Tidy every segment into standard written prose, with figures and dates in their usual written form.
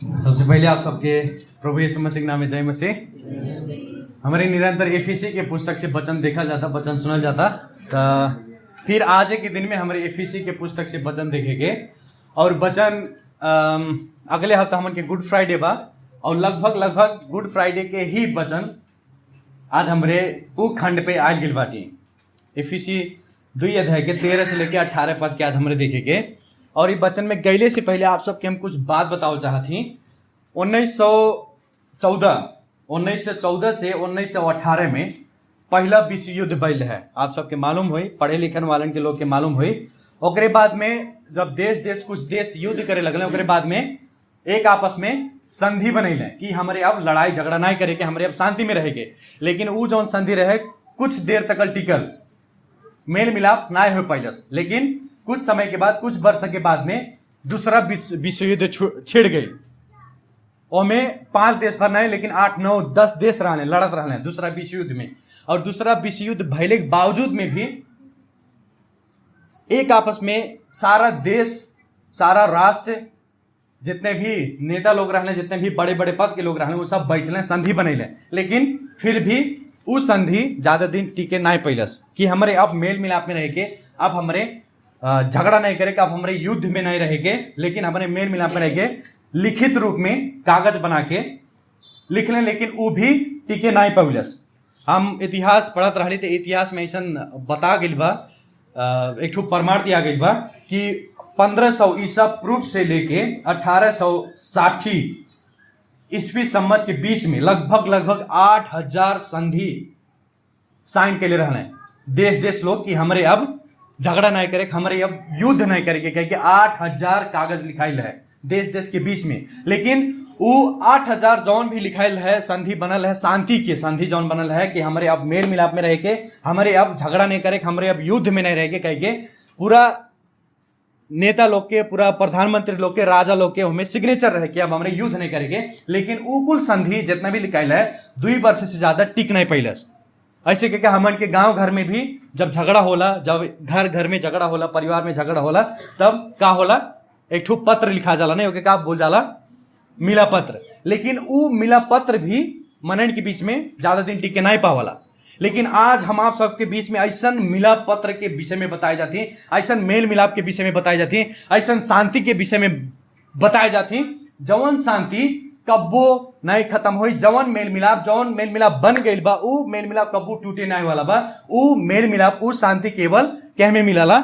सबसे पहले आप सबके प्रभु यीशु मसीह के नाम में जय मसीह। हमारे निरंतर एफीसी के पुस्तक से वचन देखा जाता, वचन सुनल जाता। तो फिर आज के दिन में हमारे एफीसी के पुस्तक से वचन देखेंगे और वचन अगले हफ्ता हमन के गुड फ्राइडे बा और लगभग गुड फ्राइडे के ही वचन आज हमरे उ खंड पे आयल गिल बाटी। एफीसी 2 अध्याय के 13 से लेके 18 पद के आज हमरे देखेंगे। और इस वचन में गैले से पहले आप सबके हम कुछ बात बताओ चाहती। 1914 से 1918 में पहला विश्व युद्ध भइल है। आप सबके मालूम हुई, पढ़े लिखन वालन के लोग के मालूम हुई। ओकरे बाद में जब कुछ देश युद्ध करे लगले, ओकरे बाद में एक आपस में संधि बनैले कि हमारे अब लड़ाई झगड़ा नहीं करे के, हमारे अब शांति में रहेंगे। लेकिन वो जो संधि रहे कुछ देर तक टिकल, मेल मिलाप ना हो पैलस। लेकिन कुछ समय के बाद, कुछ वर्ष के बाद में दूसरा विश्व युद्ध छिड़ गई। ओमें 5 देश भर नहीं लेकिन 8, 9, 10 देश रहने लड़त रहने दूसरा विश्व युद्ध में। और दूसरा विश्व युद्ध भइले के बावजूद में भी एक आपस में सारा देश, सारा राष्ट्र, जितने भी नेता लोग रहने, जितने भी बड़े बड़े पद के लोग रहने, वो सब बैठले, संधि बनैले। लेकिन फिर भी वो संधि ज्यादा दिन टिके नहीं पैलस कि हमारे अब मेल मिलाप में रह के, अब हमारे झगड़ा नहीं करे, अब हमारे युद्ध में नहीं रहेंगे, लेकिन हमारे मेल मिलाप में रहेंगे। लिखित रूप में कागज बना के लिख लें, लेकिन वो भी टिके नहीं पैलस। हम इतिहास पढ़त रही तो इतिहास में ऐसा बता गई बा, एक ठो प्रमाण दिया गई बा कि 1500 ईसा पूर्व से लेके 1860 ईस्वी सम्मत के बीच में लगभग 8000 संधि साइन के लिए रहने देश लोग कि हमारे अब झगड़ा नहीं करे, हमारे अब युद्ध नहीं करे के, कह के 8000 कागज लिखाइल है देश के बीच में। लेकिन वो 8000 जौन भी लिखाइल है, संधि बनल है, शांति के संधि जौन बनल है कि हमारे अब मेल मिलाप में रह के, हमारे अब झगड़ा नहीं करे, हमारे अब युद्ध में नहीं रह के, कह के पूरा नेता लोग के, पूरा प्रधानमंत्री लोग के, राजा लोग के हमें सिग्नेचर रहे कि अब हमारे युद्ध नहीं करेंगे। लेकिन वो कुल संधि जितना भी लिखाइल है 2 वर्ष से ज्यादा टिक नहीं पैलस। ऐसे के हमन के गांव घर में भी जब झगड़ा होला, जब घर में झगड़ा होला, परिवार में झगड़ा होला, तब का होला, एक ठो पत्र लिखा जाला, नहीं ओके का बोल जाला, मिला पत्र। लेकिन वो मिला पत्र भी मनन के बीच में ज्यादा दिन टिके नहीं पावाला। लेकिन आज हम आप सबके बीच में ऐसा मिला पत्र के विषय में बताई जाती है, ऐसा मेल मिलाप के विषय में बताई जाती है, ऐसा शांति के विषय में बताई जाती, जवन शांति कब्बो नहीं खत्म हुई। जवन मेल मिलाप बन गई बा, उ मेल मिलाप कब्बो टूटे नहीं वाला बा। उ मेल मिलाप, उ शांति केवल क्या में मिलाला,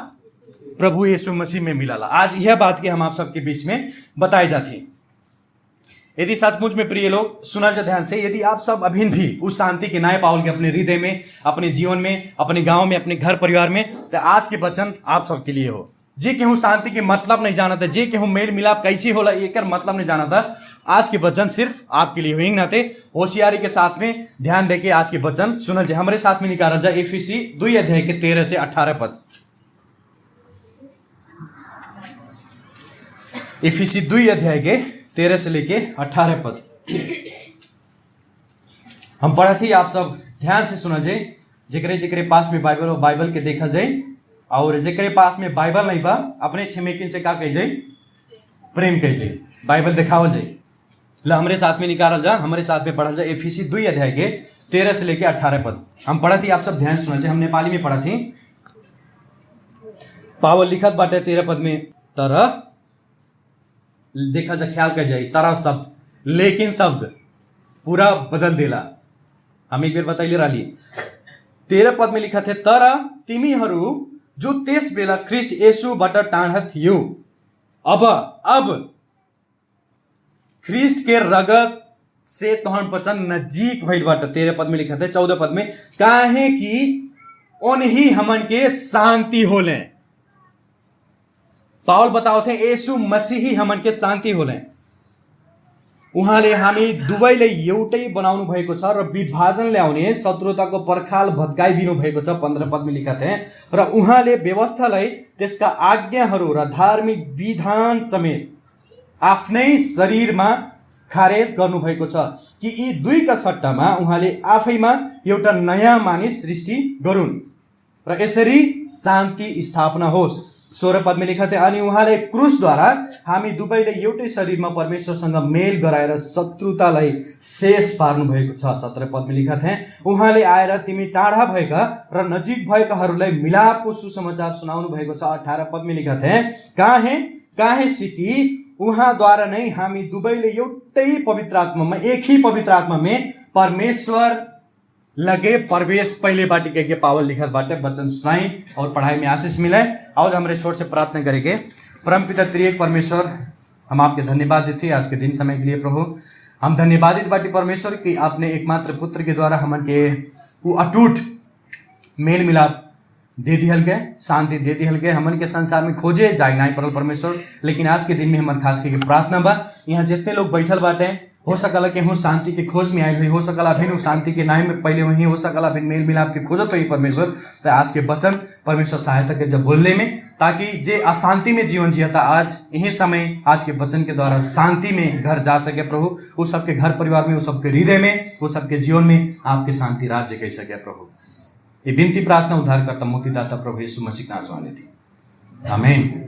प्रभु यीशु मसीह में मिलाला। आज यह बात की हम आप सबके बीच में बताई जाती। यदि सचमुच में प्रिय लोग सुना जा ध्यान से, यदि आप सब अभी भी उस शांति के नाय पाओगे अपने हृदय में, अपने जीवन में, अपने गांव में, अपने घर परिवार में, तो आज के वचन आप सबके लिए हो। जे केहू शांति के मतलब नहीं जाना था, जे केहू मेल मिलाप कैसी होला एक मतलब नहीं जाना था, आज के वचन सिर्फ आपके लिए हुई नाते होशियारी के साथ में ध्यान देके आज के वचन सुनल जाए। हमारे साथ में निकाल जाए एफीसी 2 अध्याय के 13 से 18 पद। एफीसी 2 अध्याय के 13 से लेके 18 पद हम पढ़ा थी। आप सब ध्यान से सुना जाए। जेकरे पास में बाइबल हो, बाइबल के देखल जाए, और जेकरे पास में बाइबल नहीं बा, अपने छिमेकिन से का कह जाए, प्रेम कह जाए, बाइबल दिखावल जाए। ला हमारे साथ में निकाल जा, हमारे साथ में पढ़ल जाए एफीसी 2 अध्याय के 13 से लेके 18 पद हम पढ़ा थी। आप सब ध्यान सुना जाए। हम नेपाली में पढ़ा थी। पावल लिखत बाटे 13 पद में, तरह देखा जा, ख्याल कर जाए, तरह शब्द, लेकिन शब्द पूरा बदल देला। हम एक बार बताइले रही। 13 पद में लिखा थे, तरह तिमीहरू जो तेस बेला ख्रिस्ट येशूबाट टाढा थियो, अब ख्रिस्ट के रगत से तोहन पहचान नजीक भइल बाटे। 13 पद में लिखा थे। 14 पद में, काहे कि उन्हीं हमन के शांति होले। पावल बताओ थे येशू मसीह ही हमन के शांति होले। उहाँले हामी दुवैले एउटै बनाउनु भएको छ र विभाजन ल्याउने शत्रुताको पर्खाल भत्काइदिनु भएको छ। 15 पद में लिखा थे। र उहाँले व्यवस्थालाई, त्यसका आज्ञाहरू र धार्मिक विधान समेत आफ्नै शरीरमा खारेज गर्नुभएको छ कि यी दुईका सट्टामा उहाँले आफैमा एउटा नयाँ मानिस सृष्टि गरून् र यसरी शान्ति स्थापना होस्। 16 पद में लिखा थे अनि उहाँले क्रुसद्वारा हामी दुवैले एउटै शरीरमा परमेश्वरसँग मेल गराएर शत्रुतालाई शेष पार्नु भएको छ। 17 पद में लिखा थे उहाँले आएर तिमी टाढा भएका र नजिक भएकाहरूलाई मिलापको सुसमाचार सुनाउनु भएको छ। 18 पद में लिखा थे काहे सिकी उहाँद्वारा नै हामी दुवैले एउटै पवित्र आत्मामा एक ही पवित्र आत्मा में परमेश्वर लगे प्रवेश पहले बाटी के पावल लिखत बाटे वचन सुनाई और पढ़ाई में आशीष मिले। और हमारे छोर से प्रार्थना करेंगे। परमपिता त्रिएक परमेश्वर, हम आपके धन्यवाद देते आज के दिन समय के लिए प्रभु। हम धन्यवादित बाटी परमेश्वर कि आपने एकमात्र पुत्र के द्वारा हमन के वो अटूट मेल मिलाप दे दिहल के, शांति दे दिहल के। हमन के संसार में खोजे जाए नहीं पड़ल परमेश्वर, लेकिन आज के दिन में हमारे खास करके प्रार्थना बा यहाँ जितने लोग बैठल बाटे हो सकला कि शांति के खोज में आयल हुई, हो सकला फिर शांति के नाम में पहले वहीं हो सकला फिर मेल मिलाप के खोजत हुई परमेश्वर। तो आज के वचन परमेश्वर सहायता के जब बोलने में, ताकि जे अशांति में जीवन जियता आज यही समय आज के वचन के द्वारा शांति में घर जा सके प्रभु। वो सबके घर परिवार में, वो सबके हृदय में, वो सबके जीवन में आपके शांति राज्य कर सके प्रभु। ये विनती प्रार्थना उद्धारकर्ता मुक्तिदाता प्रभु यीशु मसीह नाम वाले थी, आमीन।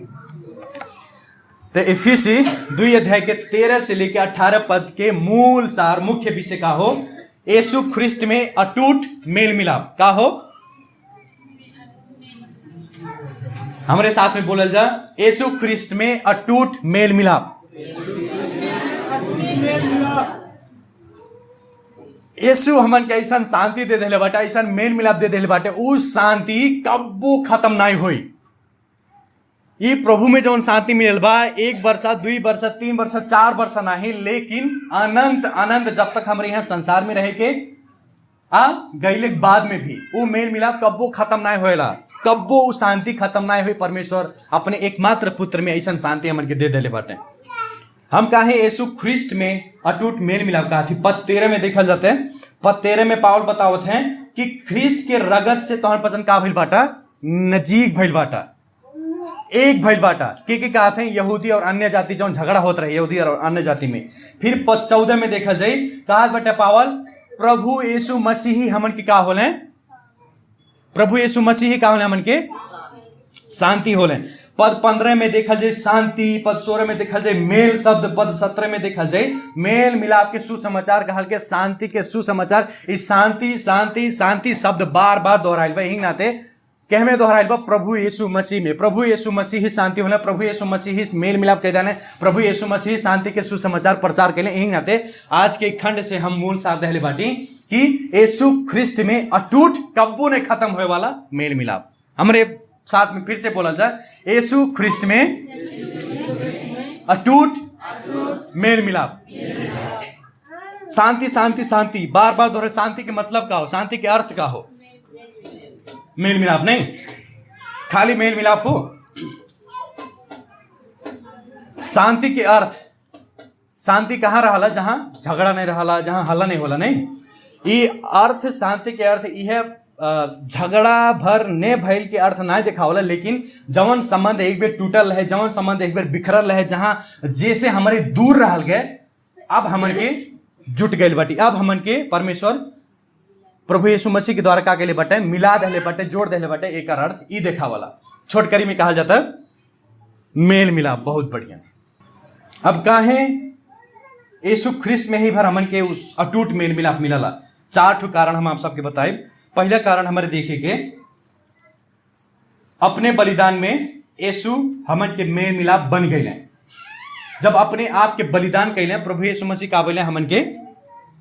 तो इफिसी 2 अध्याय के 13 से लेकर 18 पद के मूल सार मुख्य विषय का हो यीशु ख्रिस्ट में अटूट मेल मिलाप का हो। हमारे साथ में बोलल जा यीशु ख्रिस्ट में अटूट मेल मिलाप। यीशु हमन के ऐसा शांति दे दिले बाटे, ऐसा मेल मिलाप दे दिले बाटे, उस शांति कब्बो खत्म नहीं हुई। ये प्रभु में जो शांति मिलल बा 1 वर्ष 2 वर्ष 3 वर्ष 4 वर्ष नहीं, लेकिन अनंत अनंत जब तक हमारे यहाँ संसार में रहे के गईले बाद में भी वो मेल मिलाप कब्बो खत्म नहीं होएला, कब्बो वो शांति खत्म नहीं हुई। परमेश्वर अपने एकमात्र पुत्र में ऐसा शांति हमन के दे दिले बाटे। हम काहे यीशु ख्रिस्ट में अटूट मेल मिलाप का थी। पद 13 में देखल जाते हैं, पद 13 में पावल बतावत हैं कि ख्रिस्ट के रगत से तोहर पसंद का भइल बाटा, नजीक भइल बाटा, एक भइल बाटा। के कहा थे यहूदी और अन्य जाति जो झगड़ा होता रहे यहूदी और अन्य जाति में। फिर पद 14 में देखल जाए कहा बटे पावल प्रभु यीशु मसीह ही हमन के का होले, प्रभु यीशु मसीह ही का होले हमन के शांति होले। पद 15 में देखल जाए शांति, पद 16 में देखल जाए मेल शब्द, पद 17 में देखल जाए मेल मिलाप के सुसमाचार कहल के शांति के सुसमाचार। इस शांति शांति शांति शब्द बार बार दोहराइल बा, यही नाते कह में दोहराइल बा प्रभु यीशु मसीह में। प्रभु यीशु मसीह ही शांति होला, प्रभु यीशु मसीह ही मेल मिलाप कह जाने, प्रभु यीशु मसीह शांति के सुसमाचार प्रचार के लिए। यही नाते आज के खंड से हम मूल सार दहले बाटी कि यीशु ख्रिस्ट में अटूट कब्बो ने खत्म होए वाला मेल मिलाप। हमरे साथ में फिर से बोला जाए यीशु ख्रिस्ट में अटूट मेल मिलाप। शांति शांति शांति बार बार दोहरे। शांति के मतलब का हो, शांति के अर्थ का हो, मेल मिलाप नहीं, खाली मेल मिलाप हो। शांति के अर्थ, शांति कहाँ रहा जहां झगड़ा नहीं रहा, जहां हल्ला नहीं होला नहीं। ये अर्थ शांति के अर्थ यह झगड़ा भर ने भइल के अर्थ नहीं दिखावला, लेकिन जवन संबंध एक बेर टूटल है, जवन संबंध एक बेर बिखरल है, जहां जैसे हमारे दूर रहल गए अब हमन के जुट गए बाटी। अब हमन के परमेश्वर प्रभु यीशु मसीह के द्वारा का के लिए बटे मिला दे बटे, जोड़ दे बटे। एक अर्थ ई देखा वाला छोटकरी में कहा जाता मेल मिलाप। बहुत बढ़िया। अब काहे यीशु ख्रिस्ट में ही भर हमन के उस अटूट मेल मिलाप मिलला। 4 ठो कारण हम आप सबके बताए। पहला कारण हमारे देखे के अपने बलिदान में यीशु हमन के मेल मिलाप बन गए। जब अपने आप के बलिदान कैले प्रभु यीशु मसीह का बोले हमन के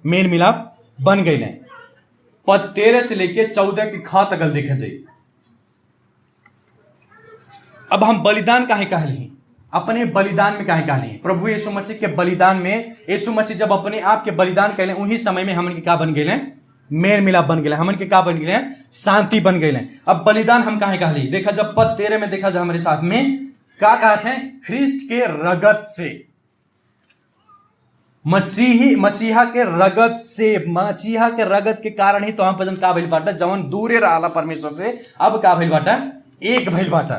मेल मिलाप बन गए। पद 13 से लेके 14 की ख तक देखा जाए। अब हम बलिदान काहे कहली, अपने बलिदान में काहे कहली, प्रभु यीशु मसीह के बलिदान में यीशु मसीह जब अपने आप के बलिदान कैले उन्हीं समय में हमन के का बन गए, मेल मिलाप बन गए, हमन के का बन गए, शांति बन गए। अब बलिदान हम काहे कहली देखा, जब पद 13 में देखा जा हमारे साथ में क्या कहते हैं, ख्रिस्ट के रगत से, मसीहा के रगत से, मसीहा के रगत के कारण ही तो हम पसंद का भइल बाटा, जवन दूरे रहा परमेश्वर से अब का भइल बाटा, एक भइल बाटा।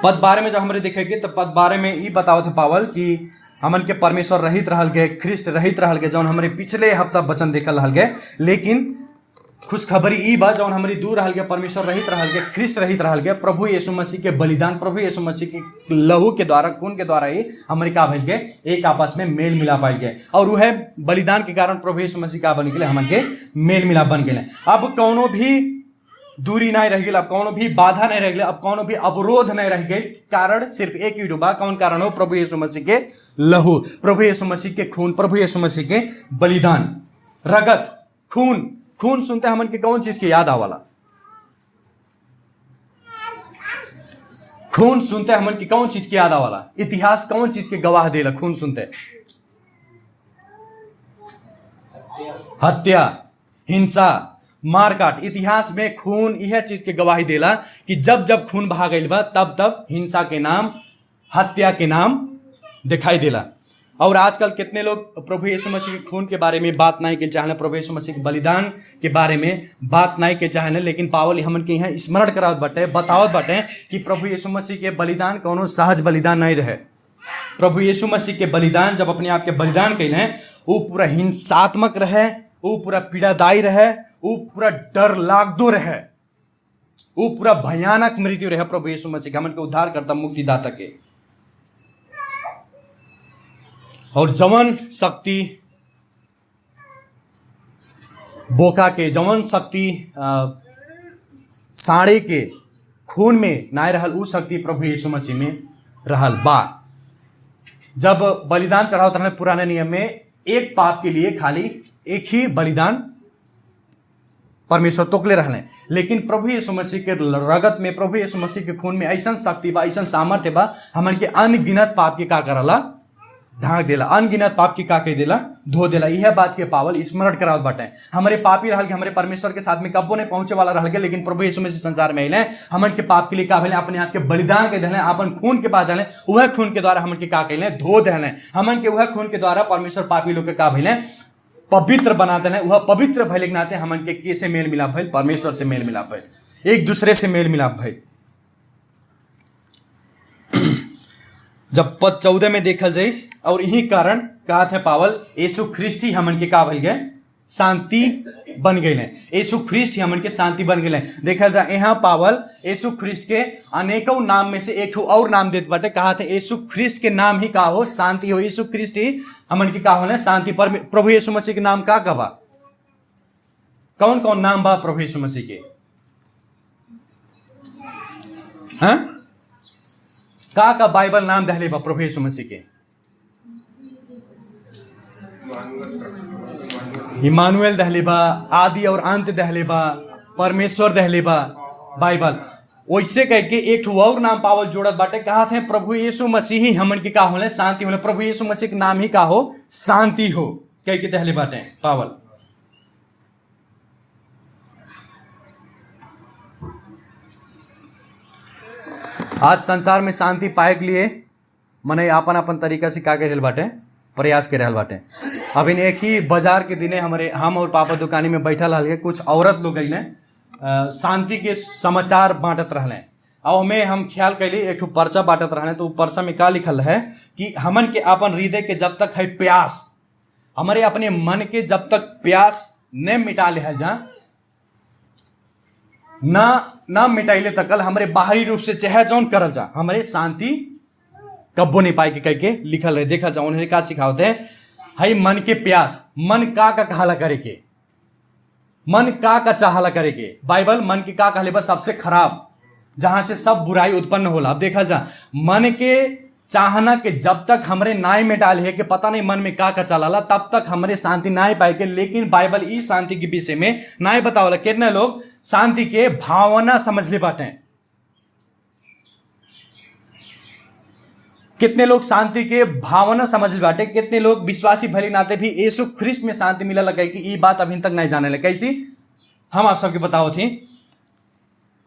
पद 12 में जब हमारे देखेंगे तो पद 12 में ये बताओ थे पावल कि हमन के परमेश्वर रहित रहल गए, ख्रिस्ट रहित रहल गए, जौन हमारे पिछले हफ्ता वचन देखल रहल गए। लेकिन खुशखबरी ई बा जौन हमारी दूर रहल गया, परमेश्वर रहित रहल गया, ख्रिस्त रहित रहल गया, प्रभु यीशु मसीह के बलिदान, प्रभु यीशु मसीह के लहू के द्वारा, खून के द्वारा ही हमारे का भइल गए, एक आपस में मेल मिलाप पाइल गए। और वह बलिदान के कारण प्रभु यीशु मसीह का बन गए, हमारे मेल मिलाप बन गए। अब कौनो भी दूरी नहीं रह गई, अब कौनो भी बाधा नहीं रह गई, अब कौनो भी अवरोध नहीं रह गई। कारण सिर्फ एक ही डूबा, कौन कारण हो? प्रभु यीशु मसीह के लहू, प्रभु यीशु मसीह के खून, प्रभु यीशु मसीह के बलिदान। रगत, खून, खून सुनते हमन के कौन चीज की याद आवाला? खून सुनते हमन की कौन चीज की याद आवाला? इतिहास कौन चीज के गवाह देला? खून सुनते हत्या, हिंसा, मारकाट। इतिहास में खून यह चीज के गवाही देला कि जब जब खून बहा गइल बा तब तब हिंसा के नाम, हत्या के नाम दिखाई देला। और आजकल कितने लोग प्रभु यीशु मसीह के खून के बारे में बात नहीं के चाहने, प्रभु यीशु मसीह के बलिदान के बारे में बात नहीं के चाहने। लेकिन पावल हमन के यहाँ स्मरण करावत बाटे, बतावत बाटे कि प्रभु यीशु मसीह के बलिदान कोनो सहज बलिदान नहीं रहे। प्रभु यीशु मसीह के बलिदान जब अपने आप के बलिदान कैले, वो पूरा हिंसात्मक रहे, वो पूरा पीड़ादायी रहे, वो पूरा डर लागदो रहे, वो पूरा भयानक मृत्यु रहे। प्रभु यीशु मसीह हमन के उद्धार करता, मुक्तिदाता के। और जवन शक्ति बोका के, जवन शक्ति साड़े के खून में ना रहल, उ शक्ति प्रभु यीशु मसीह में रहल बा। जब बलिदान चढ़ावत रहले पुराने नियम में, एक पाप के लिए खाली एक ही बलिदान परमेश्वर तोकले रहले। लेकिन प्रभु यीशु मसीह के रगत में, प्रभु यीशु मसीह के खून में ऐसा शक्ति बा, ऐसा सामर्थ्य बा, हमन के अनगिनत पाप के का करला? ढांक देला। अनगिनत पाप की का कह देला? धो देला। यह बात के पावल स्मरण करावत बाटे। हमारे पापी रहल के हमारे परमेश्वर के साथ में कब्बो नहीं पहुंचे वाला रहल के, लेकिन प्रभु यीशु मसीह संसार में अइले, हमन के पाप के लिए का भेले? अपने आप के बलिदान के देले, अपन खून के बाद देले। वह खून के द्वारा हमन के का कइले? धो देले। हमन के वह खून के द्वारा परमेश्वर पापी लोग के का भेले? पवित्र बना देले। वह पवित्र भइले के नाते हमन के कैसे मेल मिलाप भइल? परमेश्वर से मेल मिलाप भइल, एक दूसरे से मेल मिलाप भइल। जब पद 14 में देखल जाए, और यही कारण कहा थे पावल, यीशु ख्रिस्ट ही हमन के का भइल गए? शांति बन गए। यीशु ख्रिस्ट ही हमन के शांति बन गए। देखल जाए यहाँ पावल यीशु ख्रिस्ट के अनेकों नाम में से एक ठो और नाम देत बाटे। कहा थे यीशु ख्रिस्ट के नाम ही का हो? शांति हो। यीशु ख्रिस्ट ही हमन के का होने? शांति। पर प्रभु यीशु मसीह के नाम का बा? कौन कौन नाम बा प्रभु यीशु मसीह के? हाँ, का बाइबल नाम दहले बा प्रभु यीशु मसीह के? इमानुएल दहले बा, आदि और अंत दहले बा, परमेश्वर दहले बा बाइबल। वैसे कह के एक ठो और नाम पावल जोड़त बाटे। कहा थे प्रभु यीशु मसीह ही हमन के का होले? शांति होले। प्रभु यीशु मसीह के नाम ही का हो? शांति हो, कह के दहले बाटे पावल। आज संसार में शांति पाए के लिए मने अपन अपन तरीका से का कर रहल बाटे? प्रयास कर रहल बाटे। अब इन एक ही बाजार के दिने हम और पापा दुकानी में बैठल हल, कुछ औरत लोग अइले, शांति के समाचार बांटत रहले। और हमें हम ख्याल कैली एक पर्चा बांटत रहले, तो पर्चा में का लिखल है कि हमन के अपन हृदय के जब तक है प्यास, हमारे अपने मन के जब तक प्यास न मिटा ले जा, ना मिटाइले तकल हमारे बाहरी रूप से चाहे जौन करल जा, हमारे शांति कब्बो नहीं पाए के कह के लिखल रहे। देखा जाओ उन्हें का सिखावते हैं? हाई मन के प्यास, मन का कहला करे के, मन का चाहला करे के। बाइबल मन के का कहले बा? सबसे खराब, जहां से सब बुराई उत्पन्न होला। अब देखा जा, मन के चाहना के जब तक हमरे नाई में डाल है कि पता नहीं मन में का चलाला, तब तक हमरे शांति नाई पाए के। लेकिन बाइबल इस शांति के विषय में नाई बतावला। कितने लोग शांति के भावना समझ ले बाटे, कितने लोग शांति के भावना समझ ले बाटे, कितने लोग विश्वासी भले नाते भी यीशु ख्रिस्ट में शांति मिला लगे कि ये बात अभी तक नहीं जाने लगे। कैसी? हम आप सबके बताओ थी,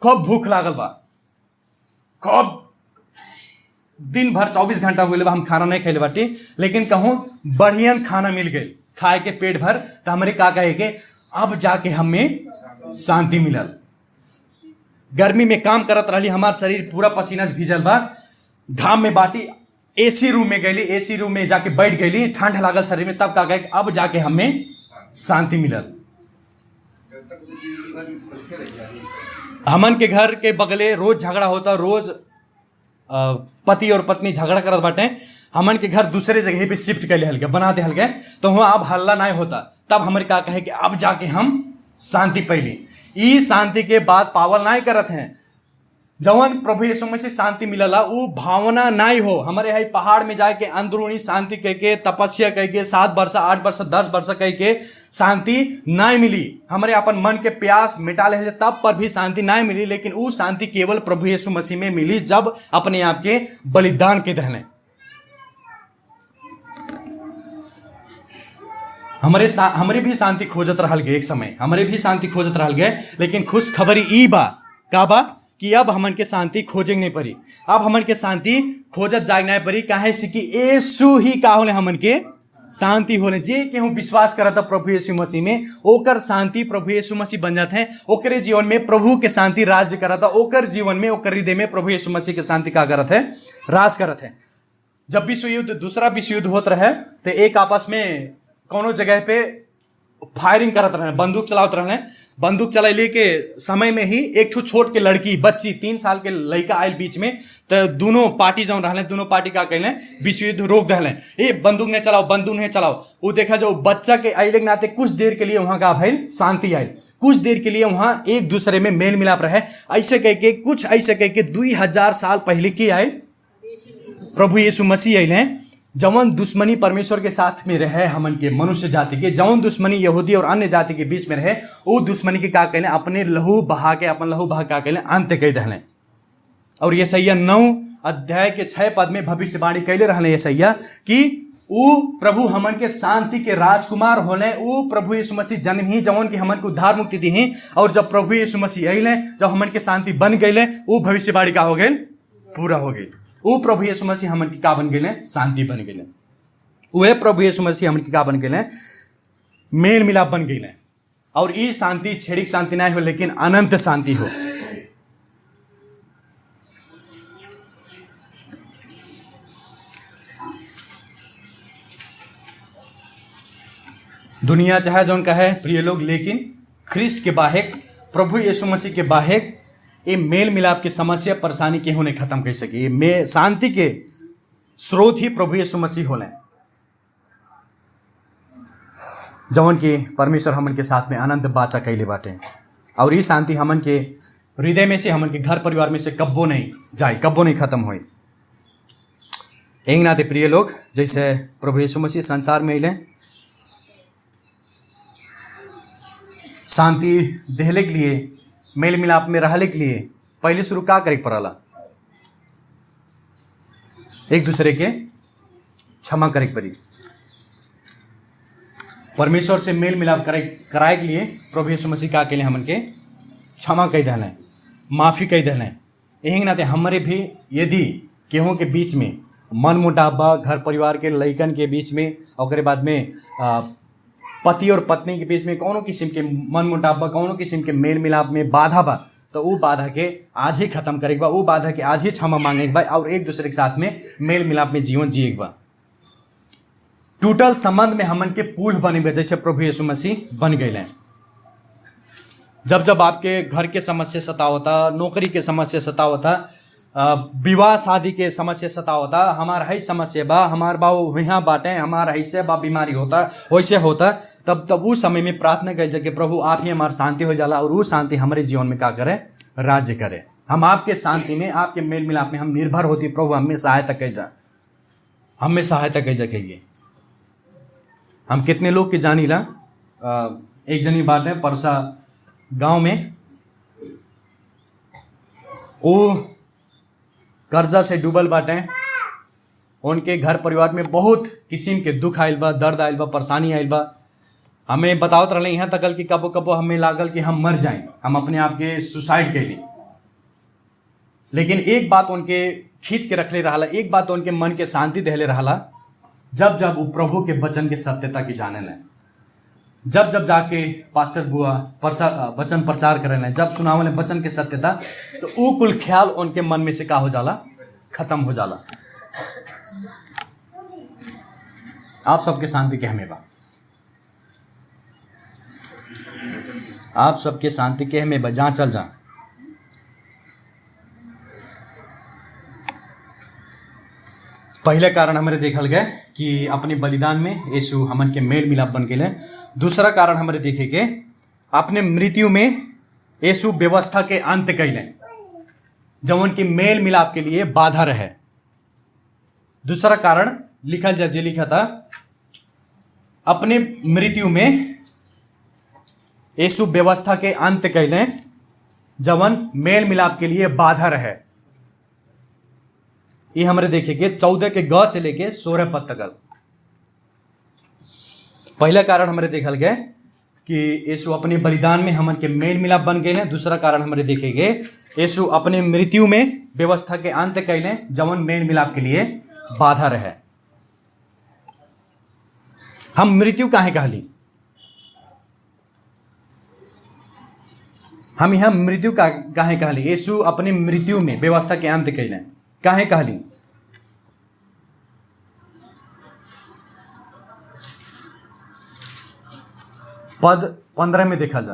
खूब भूख लागल बा, खूब दिन भर 24 घंटा हुए हम खाना नहीं खेले बाटी, लेकिन कहूँ बढ़िया खाना मिल गए खाए के पेट भर, तो हमारे का कहे के अब जाके हमें शांति मिलल। गर्मी में काम करत रही, हमार शरीर पूरा पसीना से भीजल बा, घाम में बाटी एसी रूम में गई, एसी रूम में जाके बैठ गई, ठंड लागल शरीर में, तब का कहे अब जाके हमें शांति मिलल। हमन के घर के बगले रोज झगड़ा होता, रोज पति और पत्नी झगड़ा करत बाटे। हमन के घर दूसरे जगह पे शिफ्ट कर ले बना दे हल्के, तो वहाँ अब हल्ला नहीं होता। तब हमारे का कहे कि अब जाके हम शांति पैली। ई शांति के बाद पावल नहीं करत हैं। जवन प्रभु यीशु मसीह शांति मिलला वो भावना नहीं हो। हमारे यहाँ पहाड़ में जाके अंदरूनी शांति कह के, तपस्या कह के, 7 वर्ष 8 वर्ष 10 वर्ष कह के शांति नहीं मिली। हमारे अपन मन के प्यास मिटा ले तब पर भी शांति नहीं मिली। लेकिन वो शांति केवल प्रभु यीशु मसीह में मिली जब अपने आप के बलिदान के दहने हमारे भी शांति खोजत रहल गए। एक समय हमारे भी शांति खोजत रहल गए। लेकिन खुश खबरी ई बा का बा कि अब हमन के शांति खोजे नहीं पड़ी। अब हमन के शांति खोजत जाग नहीं पड़ी। काहे से कि यीशु ही का होले हमन के शांति होले। जे केहू विश्वास करत प्रभु यीशु मसीह में, ओकर शांति प्रभु यीशु मसीह बन जाते हैं। ओकरे जीवन में प्रभु के शांति राज्य करत है। ओकर जीवन में, ओकर हृदय में प्रभु यीशु मसीह के शांति का करत है, राज करत है। जब विश्व युद्ध, दूसरा विश्व युद्ध होत रहे तो एक आपस में कोनो जगह पे फायरिंग करत रहे, बंदूक चलावत रहे। बंदूक चलाइले के समय में ही एक छोट के लड़की, बच्ची 3 साल के लड़का आयल बीच में। तो दोनों पार्टी जौन रहले, दोनों पार्टी का कहले विश्व युद्ध रोक दहले। ए बंदूक नहीं चलाओ, बंदूक नहीं चलाओ। वो देखा जो बच्चा के आइले के नाते कुछ देर के लिए वहां का भाई शांति आयल। कुछ देर के लिए वहां एक दूसरे में मेल मिलाप रहे। ऐसे कह के कुछ ऐसे कह के 2000 साल पहले की आयल प्रभु यीशु मसीह आयल हैं। जवन दुश्मनी परमेश्वर के साथ में रहे हमन के मनुष्य जाति के, जवन दुश्मनी यहूदी और अन्य जाति के बीच में रहे, वो दुश्मनी के का कहले अपने लहू बहा के, अपन लहू बहा का कहले अंत कह दहले। और यशायाह 9 अध्याय के 6 पद में भविष्यवाणी कैले रहले यशायाह कि वो प्रभु हमन के शांति के राजकुमार होले। वो प्रभु यीशु मसीह जन्म ही जवन की हमन को उद्धार मुक्ति दी ही। और जब प्रभु यीशु मसीह अइले, जब हमन के शांति बन गए, वो भविष्यवाणी का हो गए, पूरा हो गई। वो प्रभु यीशु मसीह हमन की का बन गए, शांति बन गए। वह प्रभु यीशु मसीह हमन की का बन गए, मेल मिलाप बन गए। और ये शांति छेड़िक शांति नहीं हो, लेकिन अनंत शांति हो। दुनिया चाहे जौन का है प्रिय लोग, लेकिन ख्रिस्ट के बाहेक, प्रभु यीशु मसीह के बाहेक ये मेल मिलाप की समस्या परेशानी केहू नहीं खत्म कर सके। ये शांति के स्रोत ही प्रभु यीशु मसीह होले, जवन की परमेश्वर हमन के साथ में आनंद बाचा कैले बाटे। और ये शांति हमन के हृदय में से, हमन के घर परिवार में से कब्बो नहीं जाए, कब्बो नहीं खत्म होए। एक नाते प्रिय लोग, जैसे प्रभु यीशु मसीह संसार में अइले शांति देहले के लिए, मेल मिलाप में रहले के लिए, पहले शुरू का करे पड़ला, एक दूसरे के क्षमा करे पड़ी। परमेश्वर से मेल मिलाप कराए के लिए प्रभु यीशु मसीह का के लिए हमन के क्षमा कह देले, माफ़ी कह देले। यही नाते हमारे भी यदि केहू के बीच में मन मुटाव बा, घर परिवार के लइकन के बीच में, और बाद में पति और पत्नी के बीच में कोनो किस्म के मन मुटाव बा, कोनो किस्म के मेल मिलाप में बाधा बा, तो वो बाधा के आज ही खत्म करे बा, वो बाधा के आज ही क्षमा मांगे बा, और एक दूसरे के साथ में मेल मिलाप में जीवन जिए बा। टूटल संबंध में हमन के पुल बने बा, जैसे प्रभु यीशु मसीह बन गए। जब जब आपके घर के समस्या सतावता, नौकरी के समस्या सतावता, विवाह शादी के समस्या सतावता, हमारा है समस्या बा, हमार बा यहाँ बाटे, हमारा ऐसे बा बीमारी होता, वैसे होता, तब उस समय में प्रार्थना कर जाके प्रभु आप ही हमार शांति हो जाला, और वो शांति हमारे जीवन में क्या करे, राज्य करे। हम आपके शांति में, आपके मेल मिलाप में हम निर्भर होती। प्रभु हमें सहायता कर जा, हमें सहायता कर जा कहिए। हम कितने लोग के जानी ला, एक जनी बात है परसा गांव में, वो कर्जा से डूबल बाटे। उनके घर परिवार में बहुत किस्म के दुख आयल बा, दर्द आयल बा, परेशानी आयल बा। हमें बतावत रहे यहाँ तक कि कबो कबो हमें लागल कि हम मर जाएं, हम अपने आप के सुसाइड कैली। लेकिन एक बात उनके खींच के रखले रहा, एक बात उनके मन के शांति देहले रहा, जब जब वो प्रभु के वचन के सत्यता की जाने लें, जब जब जाके पास्टर बुआ वचन प्रचार करें, जब सुनावले वचन के सत्यता, तो वो कुल ख्याल उनके मन में से का हो जाला, खत्म हो जाला। आप सबके शांति के हमें बा। आप सबके शांति के हमें बजा चल जा। पहले कारण हमारे देखल गए कि अपने बलिदान में यीशु हमन के मेल मिलाप बन गए। दूसरा कारण हमारे देखे के अपने मृत्यु में यीशु व्यवस्था के अंत कैले, जवन की मेल मिलाप के लिए बाधा रहे। दूसरा कारण लिखल जा जे लिखा था, अपने मृत्यु में यीशु व्यवस्था के अंत कैले, जवन मेल मिलाप के लिए बाधा रहे। ये हमारे देखेंगे 14 के ग से लेके 16 पद तक। पहला कारण हमारे देखल गए कि यीशु अपने बलिदान में हमन के मेल मिलाप बन गए। दूसरा कारण हमारे देखेंगे यीशु अपने मृत्यु में व्यवस्था के अंत कैले, जवन मेल मिलाप के लिए बाधा रहे। हम मृत्यु काहे कहली? हम यहाँ मृत्यु काहे कहली? यीशु अपनी मृत्यु में व्यवस्था के अंत कैले काहे कहली? पद 15 में देखा जा,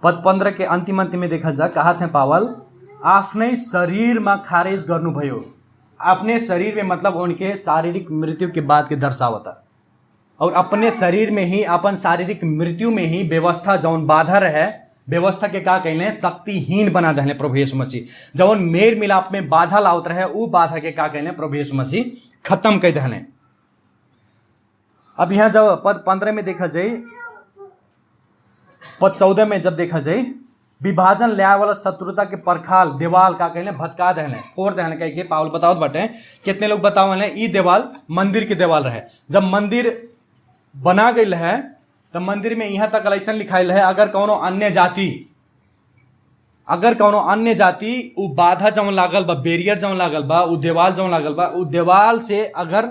पद 15 के अंतिम में देखा जा, कहा थे पावल आफ्नै शरीर में खारेज गर्नु भयो। अपने शरीर में मतलब उनके शारीरिक मृत्यु के बाद के दर्शावता, और अपने शरीर में ही अपन शारीरिक मृत्यु में ही व्यवस्था जौन बाधा रहे, व्यवस्था के का कहले शक्तिहीन बना दहले प्रभु यीशु मसीह। जौन मेल मिलाप में बाधा लावत रहे उ बाधा के का कहले प्रभु यीशु मसीह खत्म कर दहले। अब यहाँ जब पद 15 में देखा जाए, पद 14 में जब देखा जाए, विभाजन ले वाला शत्रुता के परखाल देवाल का कहले भटका दहले, फोड़ दहले। कह के पावल बतावत बाटे, कितने लोग बतावल है ई देवाल मंदिर के देवाल रहे। जब मंदिर बना गई है तो मंदिर में यहाँ तक ऐसा लिखाइल है, अगर कोनो अन्य जाति उ बाधा जौन लागल बा, बैरियर जौन लागल बा, उ देवाल जौन लागल बा, उ देवाल से अगर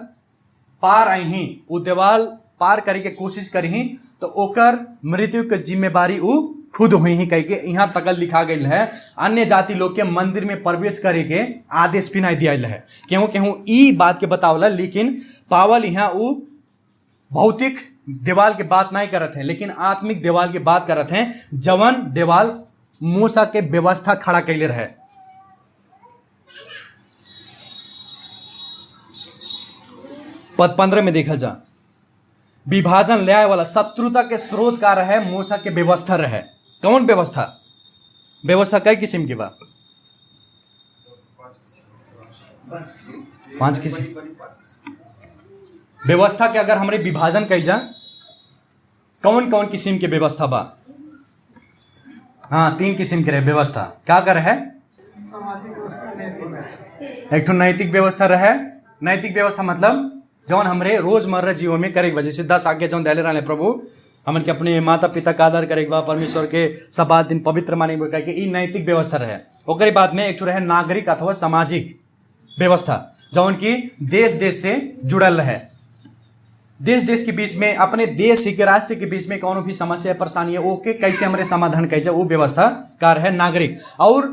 पार आई, उ देवाल पार करे के कोशिश करी तो ओकर मृत्यु के जिम्मेवारी उ खुद हुई ही। कह के यहाँ तक लिखा गई है, अन्य जाति लोग के मंदिर में प्रवेश करे के आदेश भी नहीं दिया है। क्यों ई बात के बतावला, लेकिन पावल यहाँ उ भौतिक देवाल के बात नहीं करत हैं, लेकिन आत्मिक देवाल की बात करत हैं, जवन देवाल मूसा के व्यवस्था खड़ा कैले रहे। पद 15 में देखा जा, विभाजन ले आए वाला शत्रुता के स्रोत का रहे मूसा के व्यवस्था रहे। कौन व्यवस्था? व्यवस्था कई किस्म की बा? 5 किस्म व्यवस्था के अगर हमारे विभाजन कल जा, कौन कौन किस्म के व्यवस्था बा? हाँ, 3 किस्म के रहे व्यवस्था। क्या कर है? सामाजिक व्यवस्था, एक ठो नैतिक व्यवस्था रहे। नैतिक व्यवस्था मतलब जौन हमरे रोजमर्रा जीवन में करे के वजह से 10 आज्ञा जौन दिले रहे प्रभु हमन के अपने माता पिता का आदर करे के बा, परमेश्वर के सब बात दिन पवित्र माने के कह ई नैतिक व्यवस्था रहे। ओकरे बाद में एक ठो रहे नागरिक अथवा सामाजिक व्यवस्था, जौन की देश देश से जुड़ल रहे। देश देश के बीच में, अपने देश के राष्ट्र के बीच में कौन भी समस्या परेशानी है ओके कैसे हमारे समाधान कैसे, वो व्यवस्था का रहे नागरिक। और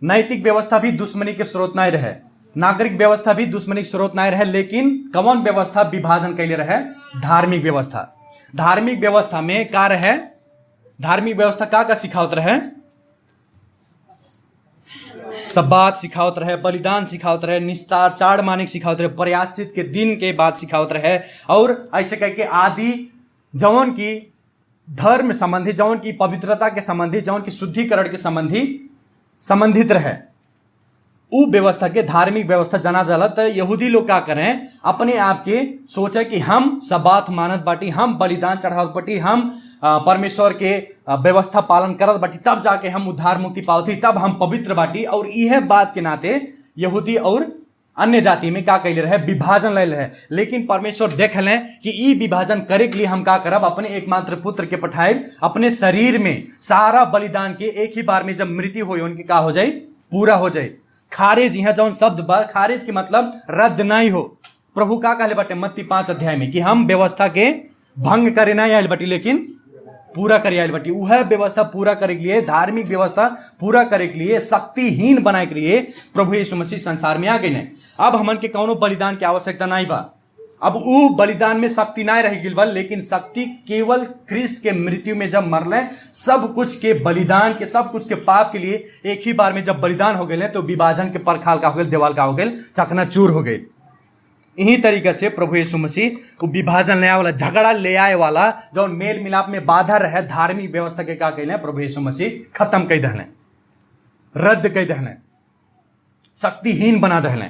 नैतिक व्यवस्था भी दुश्मनी के स्रोत नहीं रहे, नागरिक व्यवस्था भी दुश्मनी के स्रोत नहीं रहे। लेकिन कौन व्यवस्था विभाजन कैले रहे? धार्मिक व्यवस्था। धार्मिक व्यवस्था में का रहे? धार्मिक व्यवस्था का सिखावत रहे? सब बात सिखावत रहे, बलिदान सिखावत रहे, निस्तार चाड़ मानिक सिखावत रहे, प्रयासित के दिन के बात सिखावत रहे। और ऐसे कह के आदि जौन की धर्म संबंधी, जौन की पवित्रता के संबंधी, जौन की शुद्धिकरण के संबंधित रहे, उ व्यवस्था के धार्मिक व्यवस्था जाना जाला। तो यहूदी लोग का करें? अपने आप के सोचे कि हम सबात मानत बाटी, हम बलिदान चढ़ावत बाटी, हम परमेश्वर के व्यवस्था पालन करत बाटी, तब जाके हम उद्धार मुक्ति पावती, तब हम पवित्र बाटी। और यह बात के नाते यहूदी और अन्य जाति में का कैले रहे? विभाजन ले रहे। लेकिन परमेश्वर देख लें कि ई विभाजन करे के लिए हम का करब? अपने एकमात्र पुत्र के पठाए, अपने शरीर में सारा बलिदान के एक ही बार में जब मृत्यु हो उनके का हो जाए? पूरा हो जाए। खारिज, यहाँ जौन शब्द बा खारिज के मतलब रद्द नहीं हो। प्रभु का कहले बाटे मत्ती 5 अध्याय में कि हम व्यवस्था के भंग करे नहीं आयल बाटी, लेकिन पूरा करे आयल बाटी। वह व्यवस्था पूरा करे के लिए, धार्मिक व्यवस्था पूरा करे के लिए, शक्तिहीन बनाए के लिए प्रभु यीशु मसीह संसार में आ गए। अब हमन के कौनो बलिदान की आवश्यकता नहीं बा। अब वो बलिदान में शक्ति ना रह गिल बा, लेकिन शक्ति केवल ख्रिस्ट के मृत्यु में जब मरले, सब कुछ के बलिदान के, सब कुछ के पाप के लिए एक ही बार में जब बलिदान हो गए तो विभाजन के परखाल का हो गए, दीवाल का हो गए, चकनाचूर हो गए। इन्हीं तरीके से प्रभु यीशु मसीह वो विभाजन ले आए वाला, झगड़ा ले आए वाला, जो मेल मिलाप में बाधा रहे धार्मिक व्यवस्था के का कहले प्रभु यीशु मसीह खत्म कर दहले, रद्द कर दहले, शक्तिहीन बना दहले।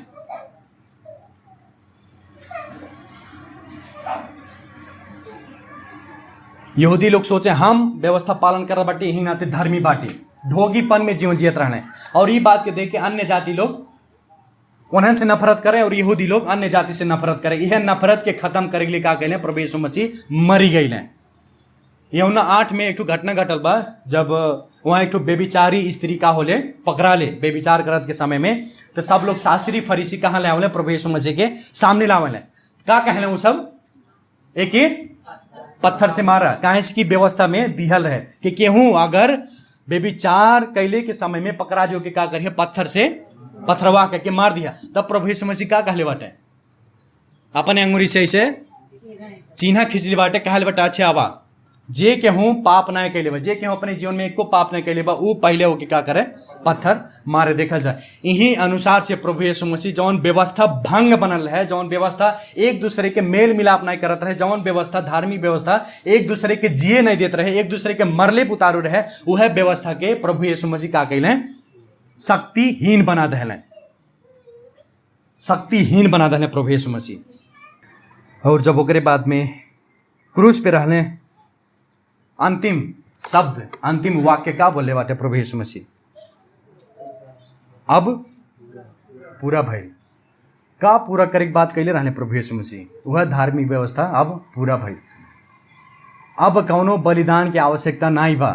यहूदी लोग सोचे हम व्यवस्था पालन कर बाटे, यही नाते धर्मी बाटे, ढोगीपन में जीवन जियत रहने, और ये बात के देख के अन्य जाति लोग उन्हें से नफरत करें और यहूदी लोग अन्य जाति से नफरत करें। यह नफरत के खत्म करे के लिए का कहले प्रभु यीशु मसीह मरी गई। यूहन्ना 8 में एक घटना घटल बा, जब वहाँ एक बेबिचारी स्त्री का होले पकड़ा ले बेबिचार करत के समय में, तो सब लोग शास्त्री फरीसी कहाँ ले आवले, प्रभु यीशु मसीह के सामने लावले। का कहले वो सब एक पत्थर से मारा, काहे की व्यवस्था में दिहल है कि केहू अगर बेबिचार कैले के समय में पकड़ा जो के का करिए पत्थर से पत्थरवा के मार दिया, तब प्रभु यीशु मसीह का कहले बाटे, अपने अंगुरी से ऐसे चिन्हा खींचले बाटे, कहले बाटे अच्छे आवा जे केहू पाप ना कैले बा, जे केहू अपने जीवन में एको पाप नहीं कैले बा, वो पहले होके का करे पत्थर मारे। देखल जाए यही अनुसार से प्रभु यीशु मसीह जौन व्यवस्था भंग बनल है, जौन व्यवस्था एक दूसरे के मेल मिलाप नहीं करत रहे, जौन व्यवस्था धार्मिक व्यवस्था एक दूसरे के जिए नहीं देते रहे, एक दूसरे के मरले उतारू रहे, वह व्यवस्था के प्रभु यीशु मसीह का कैले शक्तिहीन बना दहले, शक्तिहीन बना दहले प्रभु यीशु मसीह। और जब ओकरे बाद में क्रूस पे रहले, अंतिम शब्द अंतिम वाक्य का बोले बाटे प्रभु यीशु मसीह, अब पूरा भइल। का पूरा करे के बात कैले रहने प्रभु यीशु मसीह, वह धार्मिक व्यवस्था अब पूरा भइल। अब कौनो बलिदान की आवश्यकता नहीं बा,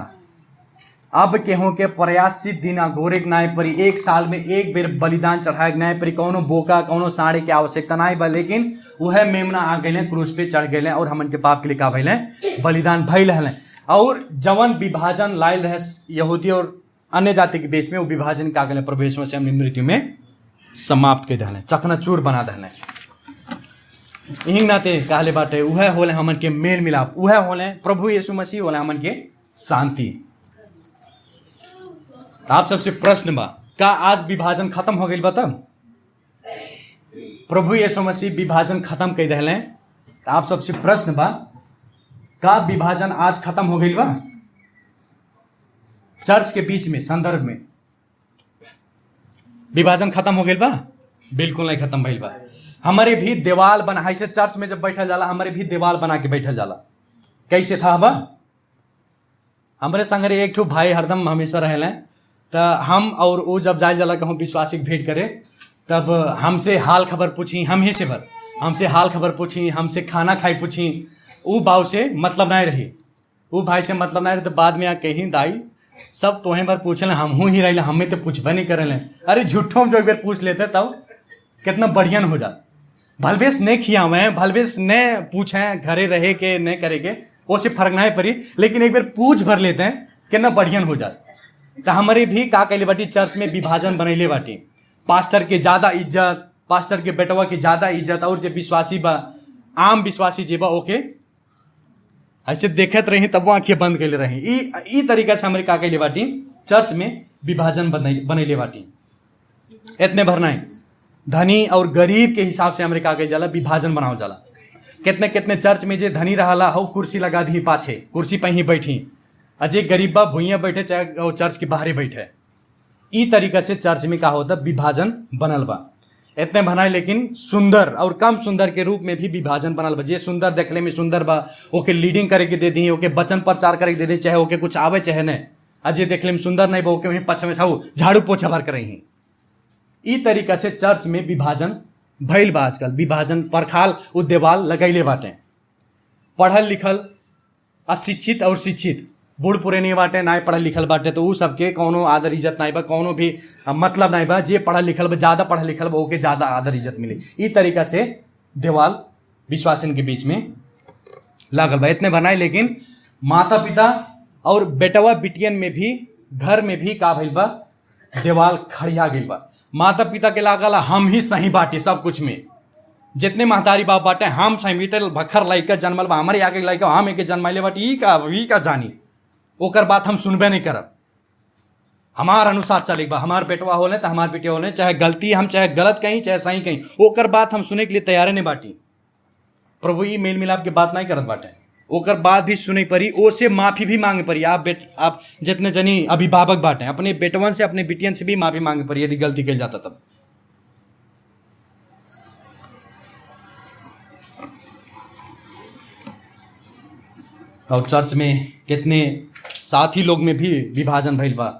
अब केहू के प्रयासित दिन अगोरे के नाय परी, एक साल में एक बेर बलिदान चढ़ाए के नाय परी, कौनो बोका कौनो साढ़े की आवश्यकता नहीं बा, लेकिन वह मेमना आ गए क्रूस पे चढ़ गए और हमन के पाप के लिए का भइल बलिदान भइल है। और जवन विभाजन लायल है यहूदी और अन्य जाति के बीच में, वो विभाजन का गए प्रभु यीशु मसीह अपनी मृत्यु में समाप्त कर दहले, चकनाचूर बना दहले। यही नाते कहले बाटे वह होले हमन के मेल मिलाप, वह होले प्रभु यीशु मसीह होले हमन के शांति। आप सबसे प्रश्न बा, का आज विभाजन खत्म हो गई बा? तब प्रभु यीशु मसीह विभाजन खत्म कर दहले। आप सबसे प्रश्न बा, का विभाजन आज खत्म हो गई बा? चर्च के बीच में संदर्भ में विभाजन खत्म हो गई बा? बिल्कुल नहीं खत्म भइल बा। हमारे भी दीवाल बना है, चर्च में जब बैठल जाला हमारे भी दीवाल बना के बैठल जाला। कैसे था बा? हमारे संगे एक ठो भाई हरदम हमेशा रहले, तो हम और वो जब जाए जाला कहूँ विश्वासी भेंट करे, तब हमसे हाल खबर पूछी, हम ही से भर हमसे हाल खबर पूछी, हमसे खाना खाई पूछी। वो भाव से मतलब नहीं रही, वो भाई से मतलब नहीं रही, तो बाद में कहीं दाई सब तोहें बार पूछ ले, हम ही रही, हमें तो पूछबे नहीं करे ले। अरे झूठों जो एक बार पूछ लेते तब कितना बढ़िया हो जाए। भलवेश नहीं खिया मैं, भलवेश ने पूछे घरे रहे के नहीं करे के, वो से फर्क नहीं पड़ी, लेकिन एक बार पूछ भर लेते हैं कितना बढ़िया हो जाए। तो हमारे भी का कहले बाटी, चर्च में विभाजन बनैले बाटी, पास्टर के ज़्यादा इज्जत, पास्टर के बेटवा के ज़्यादा इज्जत, और जो विश्वासी बा आम विश्वासी जे बा ओके ऐसे देखत रही तब वो आँखें बंद कैले रही। ई तरीका से हमारे का कहले बाटी, चर्च में विभाजन बनैले बाटी। इतने भर नहीं, धनी और गरीब के हिसाब से हमारे का कहल जाला विभाजन बनाओ जाला। कितने कितने चर्च में जे धनी रहा हो कुर्सी लगा दी पाछे, कुर्सी पर ही बैठी, अजय गरीब बा भुइयाँ बैठे चाहे चर्च के बाहर बैठे। ई तरीका से चर्च में का होता विभाजन बनल बा। इतने बनाए, लेकिन सुंदर और कम सुंदर के रूप में भी विभाजन बनल बा। जे सुंदर देखले में सुंदर बा ओके लीडिंग करे के दे दी, ओके वचन प्रचार करे के दे दी, चाहे ओके कुछ आवे चाहे नहीं, अजय देखले में सुंदर नहीं बा ओके वहीं पछ में झाड़ू पोछा भर कर रही। ई तरीका से चर्च में विभाजन भइल बा। आजकल विभाजन परखाल उ देवाल लगैले बाटे। पढ़ल लिखल अशिक्षित और शिक्षित, बूढ़ पुरानी बाटे ना पढ़ल लिखल बाटे, तो उ सबके कौनो आदर इज्जत नहीं बा, कौनो भी मतलब नहीं बा। जे पढ़ल लिखल बा, ज़्यादा पढ़ल लिखल बा ओके ज़्यादा आदर इज्जत मिली। ई तरीका से देवाल विश्वासन के बीच में लागल बा। इतने बनाए, लेकिन माता पिता और बेटवा बिटियन में भी, घर में भी का भइल बा, देवाल खड़िया गई बा। माता पिता के लागल हम ही सही बाटे सब कुछ में, जितने महतारी बाप बाटे हम समित भखर लैके जन्मल बा, हमारे आगे लैके हम एके जन्मैले बाटे, ई का जानी ओकर बात हम सुनबे नहीं करब। हमार अनुसार चले बा, हमार बेटवा होले तो हमार बेटिया होले, चाहे गलती हम चाहे गलत कहीं चाहे सही कहीं, ओकर बात हम सुने के लिए तैयार नहीं बाटी। प्रभु ये मेल मिलाप के बात नहीं करत बाटे, ओकर बात भी सुने पड़ी, ओसे माफी भी मांगे पड़ी। आप जितने जनी अभिभावक बाटे अपने बेटवन से अपने बिटियन से भी माफी मांगे पड़ी यदि गलती कल जाता तब। और चर्च में कितने साथी लोग में भी विभाजन भइल बा,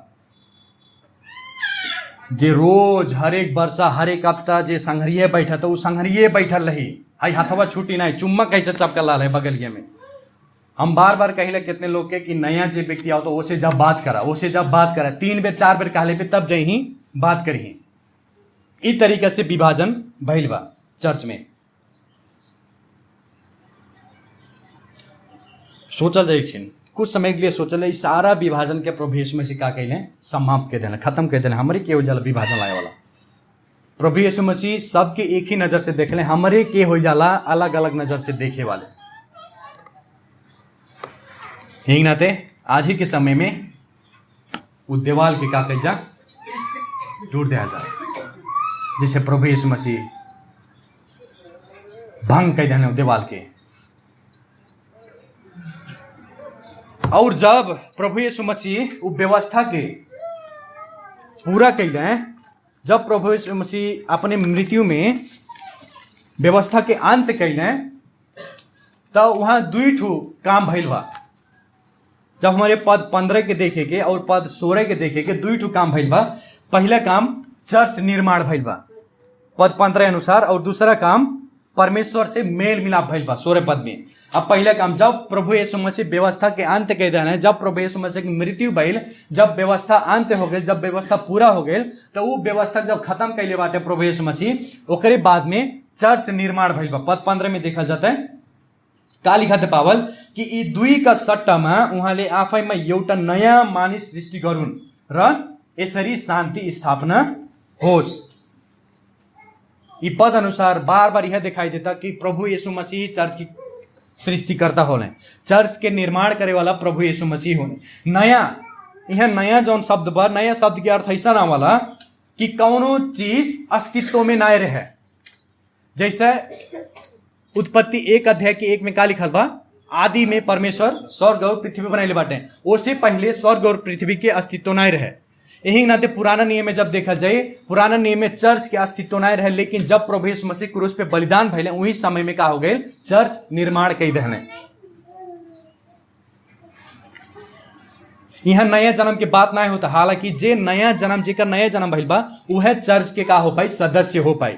जे रोज हर एक वर्षा हर एक हफ्ता जे संघरिये बैठा तो वो संघरिये बैठल रही, हाई हथवा छुट्टी नहीं, चुम्मा कैसे चपकल रहा है बगलिए में। हम बार बार कहले कितने लोग के कि नया जे व्यक्ति आओ तो ओसे जब बात करा 3 बेर 4 बेर कहले पे तब जही बात करी। इस तरीके से विभाजन भइल बा चर्च में। सोचल जाए छीन कुछ समय के लिए सोचल जाए, सारा विभाजन के प्रभु यीशु मसीह का कहले समाप्त कर देना, खत्म कर देना। हमारे के हो जाला विभाजन लाए वाला प्रभु यीशु मसीह सबके एक ही नजर से देख ले, हमारे के हो जाला अलग अलग नजर से देखे वाले। यही नाते आज ही के समय में वो दीवाल के का जा टूट दिया जाए, जिसे प्रभु यीशु मसीह भंग कर देने दीवाल के। और जब प्रभु यीशु मसीह वो व्यवस्था के पूरा कैले, जब प्रभु यीशु मसीह अपने मृत्यु में व्यवस्था के अंत कैले, तब वहां 2 काम भइल बा। जब हमारे पद 15 के देखे के और पद 16 के देखे के 2 काम भइल बा। पहला काम चर्च निर्माण भइल बा पद 15 अनुसार, और दूसरा काम परमेश्वर से मेल मिलाप भइल बा 16 पद में। अब पहला काम जब प्रभु यीशु मसीह व्यवस्था के अंत कह देना, जब प्रभु यीशु मसीह की मृत्यु भइल, जब व्यवस्था अंत हो गई, जब व्यवस्था पूरा हो गई, तो वो व्यवस्था जब खत्म कैले बाटे प्रभु यीशु मसीह, ओकरे बाद में चर्च निर्माण भइल बा। पद 15 में देखा जाता है का लिखा पावल कि यी 2 का सट्टामा उहाँले आफैमा एउटा नयाँ मानिस सृष्टि गरून् र यसरी शान्ति स्थापना होस्। ये पद अनुसार बार बार यह दिखाई देता कि प्रभु यीशु मसीह चर्च की सृष्टिकर्ता होले, चर्च के निर्माण करे वाला प्रभु यीशु मसीह होने। नया यह नया जौन शब्द बा, नया शब्द के अर्थ ऐसा ना वाला कि कौनो चीज अस्तित्व में ना रहे। जैसे उत्पत्ति 1 अध्याय के 1 में का लिखल बा, आदि में परमेश्वर स्वर्ग और पृथ्वी बनैले बाटे, उससे पहले स्वर्ग और पृथ्वी के अस्तित्व नहीं रहे। यही नाते पुराना नियम में जब देखा जाए, पुराना नियम में चर्च के अस्तित्व नहीं रहे, लेकिन जब प्रभु यीशु मसीह क्रूस पे बलिदान भइले वही समय में का हो गए, चर्च निर्माण कई दहने। यहाँ नया जन्म के बात नहीं होता, हालांकि जे नया जन्म जेकर नया जन्म भइल बा वह चर्च के का हो पाई, सदस्य हो पाई,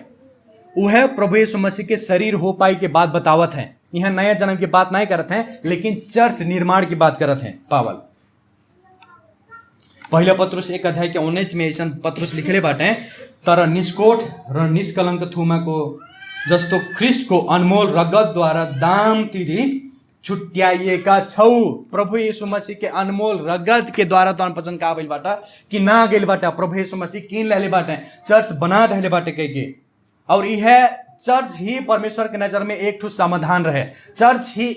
वह प्रभु यीशु मसीह के शरीर हो पाई के बात बतावत है। यहाँ नया जन्म की बात नहीं करते हैं, लेकिन चर्च निर्माण की बात करते हैं पावल। पहला पत्रुस 1 अध्याय के 19 में ऐसा पत्रुस लिखले बाटे, तर निष्कोट र निष्कलंक थुमा को जस्तो ख्रिस्ट को अनमोल रगत द्वारा दाम तिरी छुट्याइएका छौ। प्रभु यीशु मसीह के अनमोल रगत के द्वारा दान पसंद का भइल बाटा कि ना गेल बाटा, प्रभु यीशु मसीह किन लेले बाटे, चर्च बना देले बाटे कह के। और यह चर्च ही परमेश्वर के नजर में एक ठो समाधान रहे। चर्च ही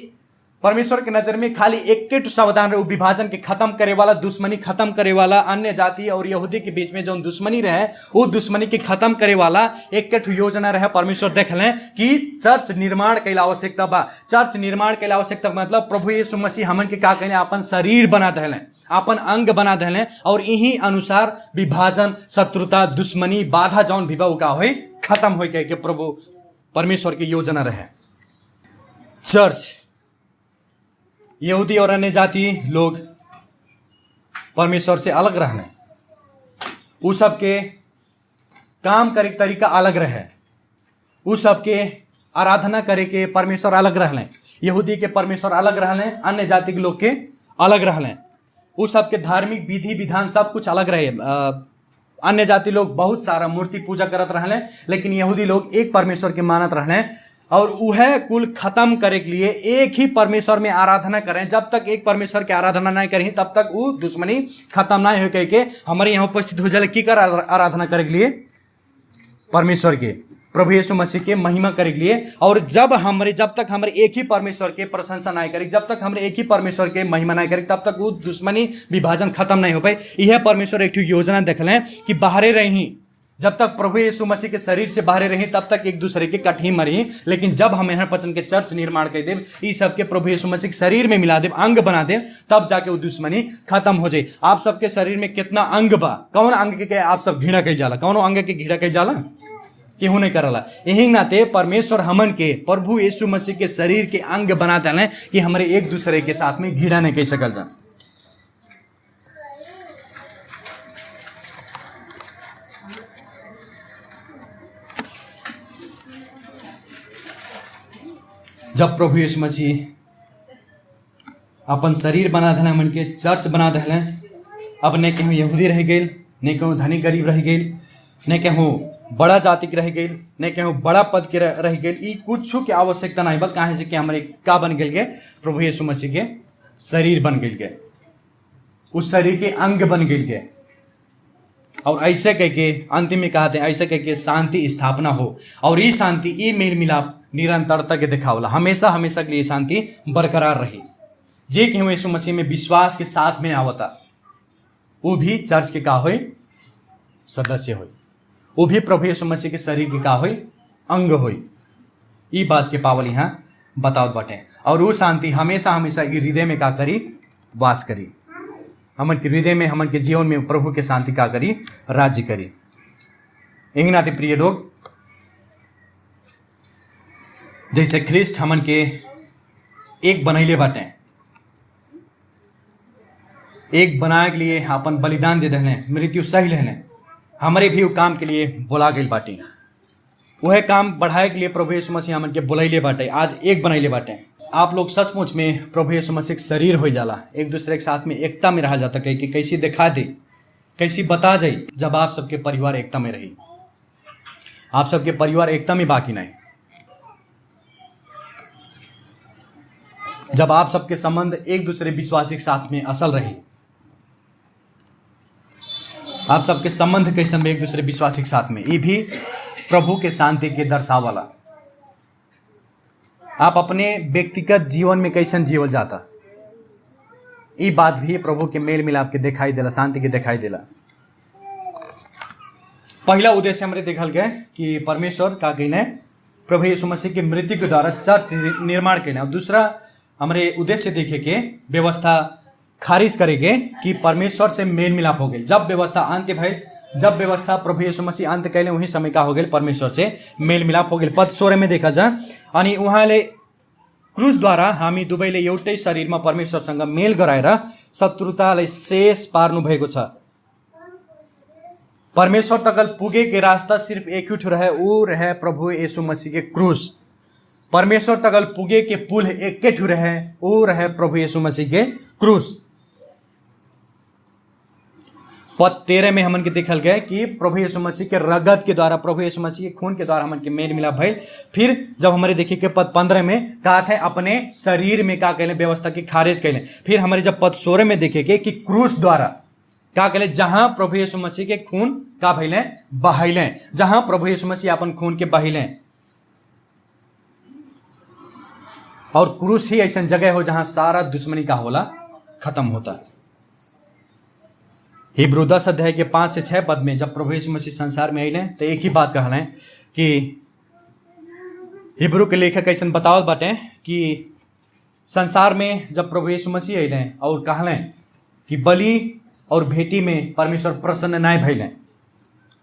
परमेश्वर के नजर में खाली एक के समाधान रहे, विभाजन के खत्म करे वाला, दुश्मनी खत्म करे वाला, अन्य जाति और यहूदी के बीच में जो दुश्मनी रहे वो दुश्मनी के खत्म करे वाला एक के योजना रहे। परमेश्वर देख लें कि चर्च निर्माण के आवश्यकता बा। चर्च निर्माण के आवश्यकता मतलब प्रभु यीशु मसीह हमन के का कहले, अपन शरीर बना देले, अपन अंग बना देले, और यही अनुसार विभाजन, शत्रुता, दुश्मनी, बाधा जौन भी बा का हो खत्म हो के प्रभु परमेश्वर की योजना रहे। चर्च यहूदी और अन्य जाति लोग परमेश्वर से अलग रहने, वो सबके काम करे तरीका अलग रहे, वो सबके आराधना करे के परमेश्वर अलग रहले। यहूदी के परमेश्वर अलग रहले, अन्य जाति के लोग के अलग रहले, वो सबके धार्मिक विधि विधान सब कुछ अलग रहे। अन्य जाति लोग बहुत सारा मूर्ति पूजा करत रहले, लेकिन यहूदी लोग एक परमेश्वर के मानत रहले, और वह कुल खत्म करे के लिए एक ही परमेश्वर में आराधना करें। जब तक एक परमेश्वर की आराधना नहीं करें तब तक वो दुश्मनी खत्म नहीं हो के हमारे यहाँ उपस्थित हो जाए की कर आराधना करे के लिए परमेश्वर के प्रभु यीशु मसीह के महिमा करे के लिए। और जब तक हमारे एक ही परमेश्वर के प्रशंसा नहीं करें, जब तक हमारे एक ही परमेश्वर के महिमा नहीं करें, तब तक वो दुश्मनी विभाजन खत्म नहीं हो पाए। यह परमेश्वर एक योजना देखल है कि बाहरे रही, जब तक प्रभु यीशु मसीह के शरीर से बाहर रही तब तक एक दूसरे के कठिन मरी। लेकिन जब हम यहाँ पचन के चर्च निर्माण कर देव, इस सबके प्रभु यीशु मसीह के शरीर में मिला देव, अंग बना देव, तब जाके वो दुश्मनी खत्म हो जाए। आप सबके शरीर में कितना अंग बा, कौन अंग के आप सब घृणा कही जाला, कौन अंग के घृणा कही जाला, केहू नहीं करला। यही नाते परमेश्वर हमन के प्रभु यीशु मसीह के शरीर के अंग बना दें कि हमारे एक दूसरे के साथ में घृणा नहीं कह सकल जा। जब प्रभु यीशु मसीह अपन शरीर बना देना, मन के चर्च बना देना, अब नहीं कहूँ यहूदी रह गए, नहीं कहूँ धनी गरीब रह गए, नहीं कहूँ बड़ा जाति के रह गए, नहीं कहूँ बड़ा पद के रह गए, ये कुछ की आवश्यकता नहीं बा। कहाँ से कि हमारे का बन गए, प्रभु यीशु मसीह के शरीर बन गए, उस शरीर के अंग बन गए। और ऐसे कह के अंतिम में कहते हैं, ऐसे कह के शांति स्थापना हो, और ये शांति, ये मेल मिलाप निरंतरता के दिखावला, हमेशा हमेशा के लिए शांति बरकरार रही। जे कि हम यीशु मसीह में विश्वास के साथ में आवता, वो भी चर्च के का होए, सदस्य होए, वो भी प्रभु यीशु मसीह के शरीर के का होए, अंग होए। ये बात के पावल यहाँ बताओ बाटे। और वो शांति हमेशा हमेशा हृदय में का करी, वास करी, हमन के हृदय में, हमन के जीवन में प्रभु के शांति का करी, राज्य करी। यही नाते प्रिय लोग, जैसे ख्रिस्ट हमन के एक बनैले बाटे, एक बनाए के लिए अपन बलिदान दे देने, मृत्यु सही लेने, हमारे भी वो काम के लिए बोला गई बाटे। वह काम बढ़ाए के लिए प्रभु यीशु मसीह हमन के बुलैले बाटे, आज एक बनैले बाटे। आप लोग सचमुच में प्रभु यीशु मसीह के शरीर हो जाला, एक दूसरे के साथ में एकता में रहा जाता। कहीं कि कैसी दिखा दे, कैसी बता जाए, जब आप सबके परिवार एकता में रही। आप सबके परिवार एकता में बाकी नहीं, जब आप सबके संबंध एक दूसरे विश्वासी के साथ में असल रही। आप सबके संबंध कैसे में एक दूसरे विश्वासी के साथ में, ये भी प्रभु के शांति के दर्शावाला। आप अपने व्यक्तिगत जीवन में कैसे जीवल जाता, ये बात भी प्रभु के मेल मिलाप के दिखाई देला, शांति के दिखाई देला। पहला उद्देश्य हमारे देखल गए कि परमेश्वर का कहना है प्रभु यीशु मसीह के मृत्यु के द्वारा चर्च निर्माण करना। और दूसरा हमारे उद्देश्य देखे के व्यवस्था खारिज करेंगे कि परमेश्वर से मेल मिलाप हो गए। जब व्यवस्था अंत्य भय, जब व्यवस्था प्रभु यीशु मसीह अंत कैले, वही समय का हो गए परमेश्वर से मेल मिलाप हो गए। पद 16 में देखा जा, अनि उहाँले क्रूस द्वारा हामी दुवैले एउटै शरीरमा परमेश्वरसँग मेल गराएर शत्रुतालाई शेष पार्नु भएको छ। परमेश्वर तकल पुगे के रास्ता सिर्फ एक ही रहे, वो रहे प्रभु यीशु मसीह के क्रूस। परमेश्वर तकल पुगे के पुल एक के रहे, वो रहे प्रभु यीशु मसीह के क्रूस। पद 13 में हमन के देखल गए कि प्रभु यीशु मसीह के रगत के द्वारा, प्रभु यीशु मसीह के खून के द्वारा हमन के मेल मिलाप भइल। फिर जब हमारे देखे के पद 15 में कहा था अपने शरीर में का कहले व्यवस्था की खारिज कहले। फिर हमारे जब पद 16 में देखे के कि क्रूस द्वारा का कहले, जहां प्रभु यीशु मसीह के खून का भइले बहाइले, जहां प्रभु यीशु मसीह अपन खून के बहाइले। और क्रूस ही ऐसा जगह हो जहां सारा दुश्मनी का होला खत्म होता। हिब्रू 10 अध्याय के 5 से 6 पद में जब प्रभु यीशु मसीह संसार में आइले तो एक ही बात कहले हैं कि हिब्रू के लेखक ऐसा बतावत बाटे कि संसार में जब प्रभु यीशु मसीह आइले और कहले कि बलि और भेटी में परमेश्वर प्रसन्न नहीं भइले,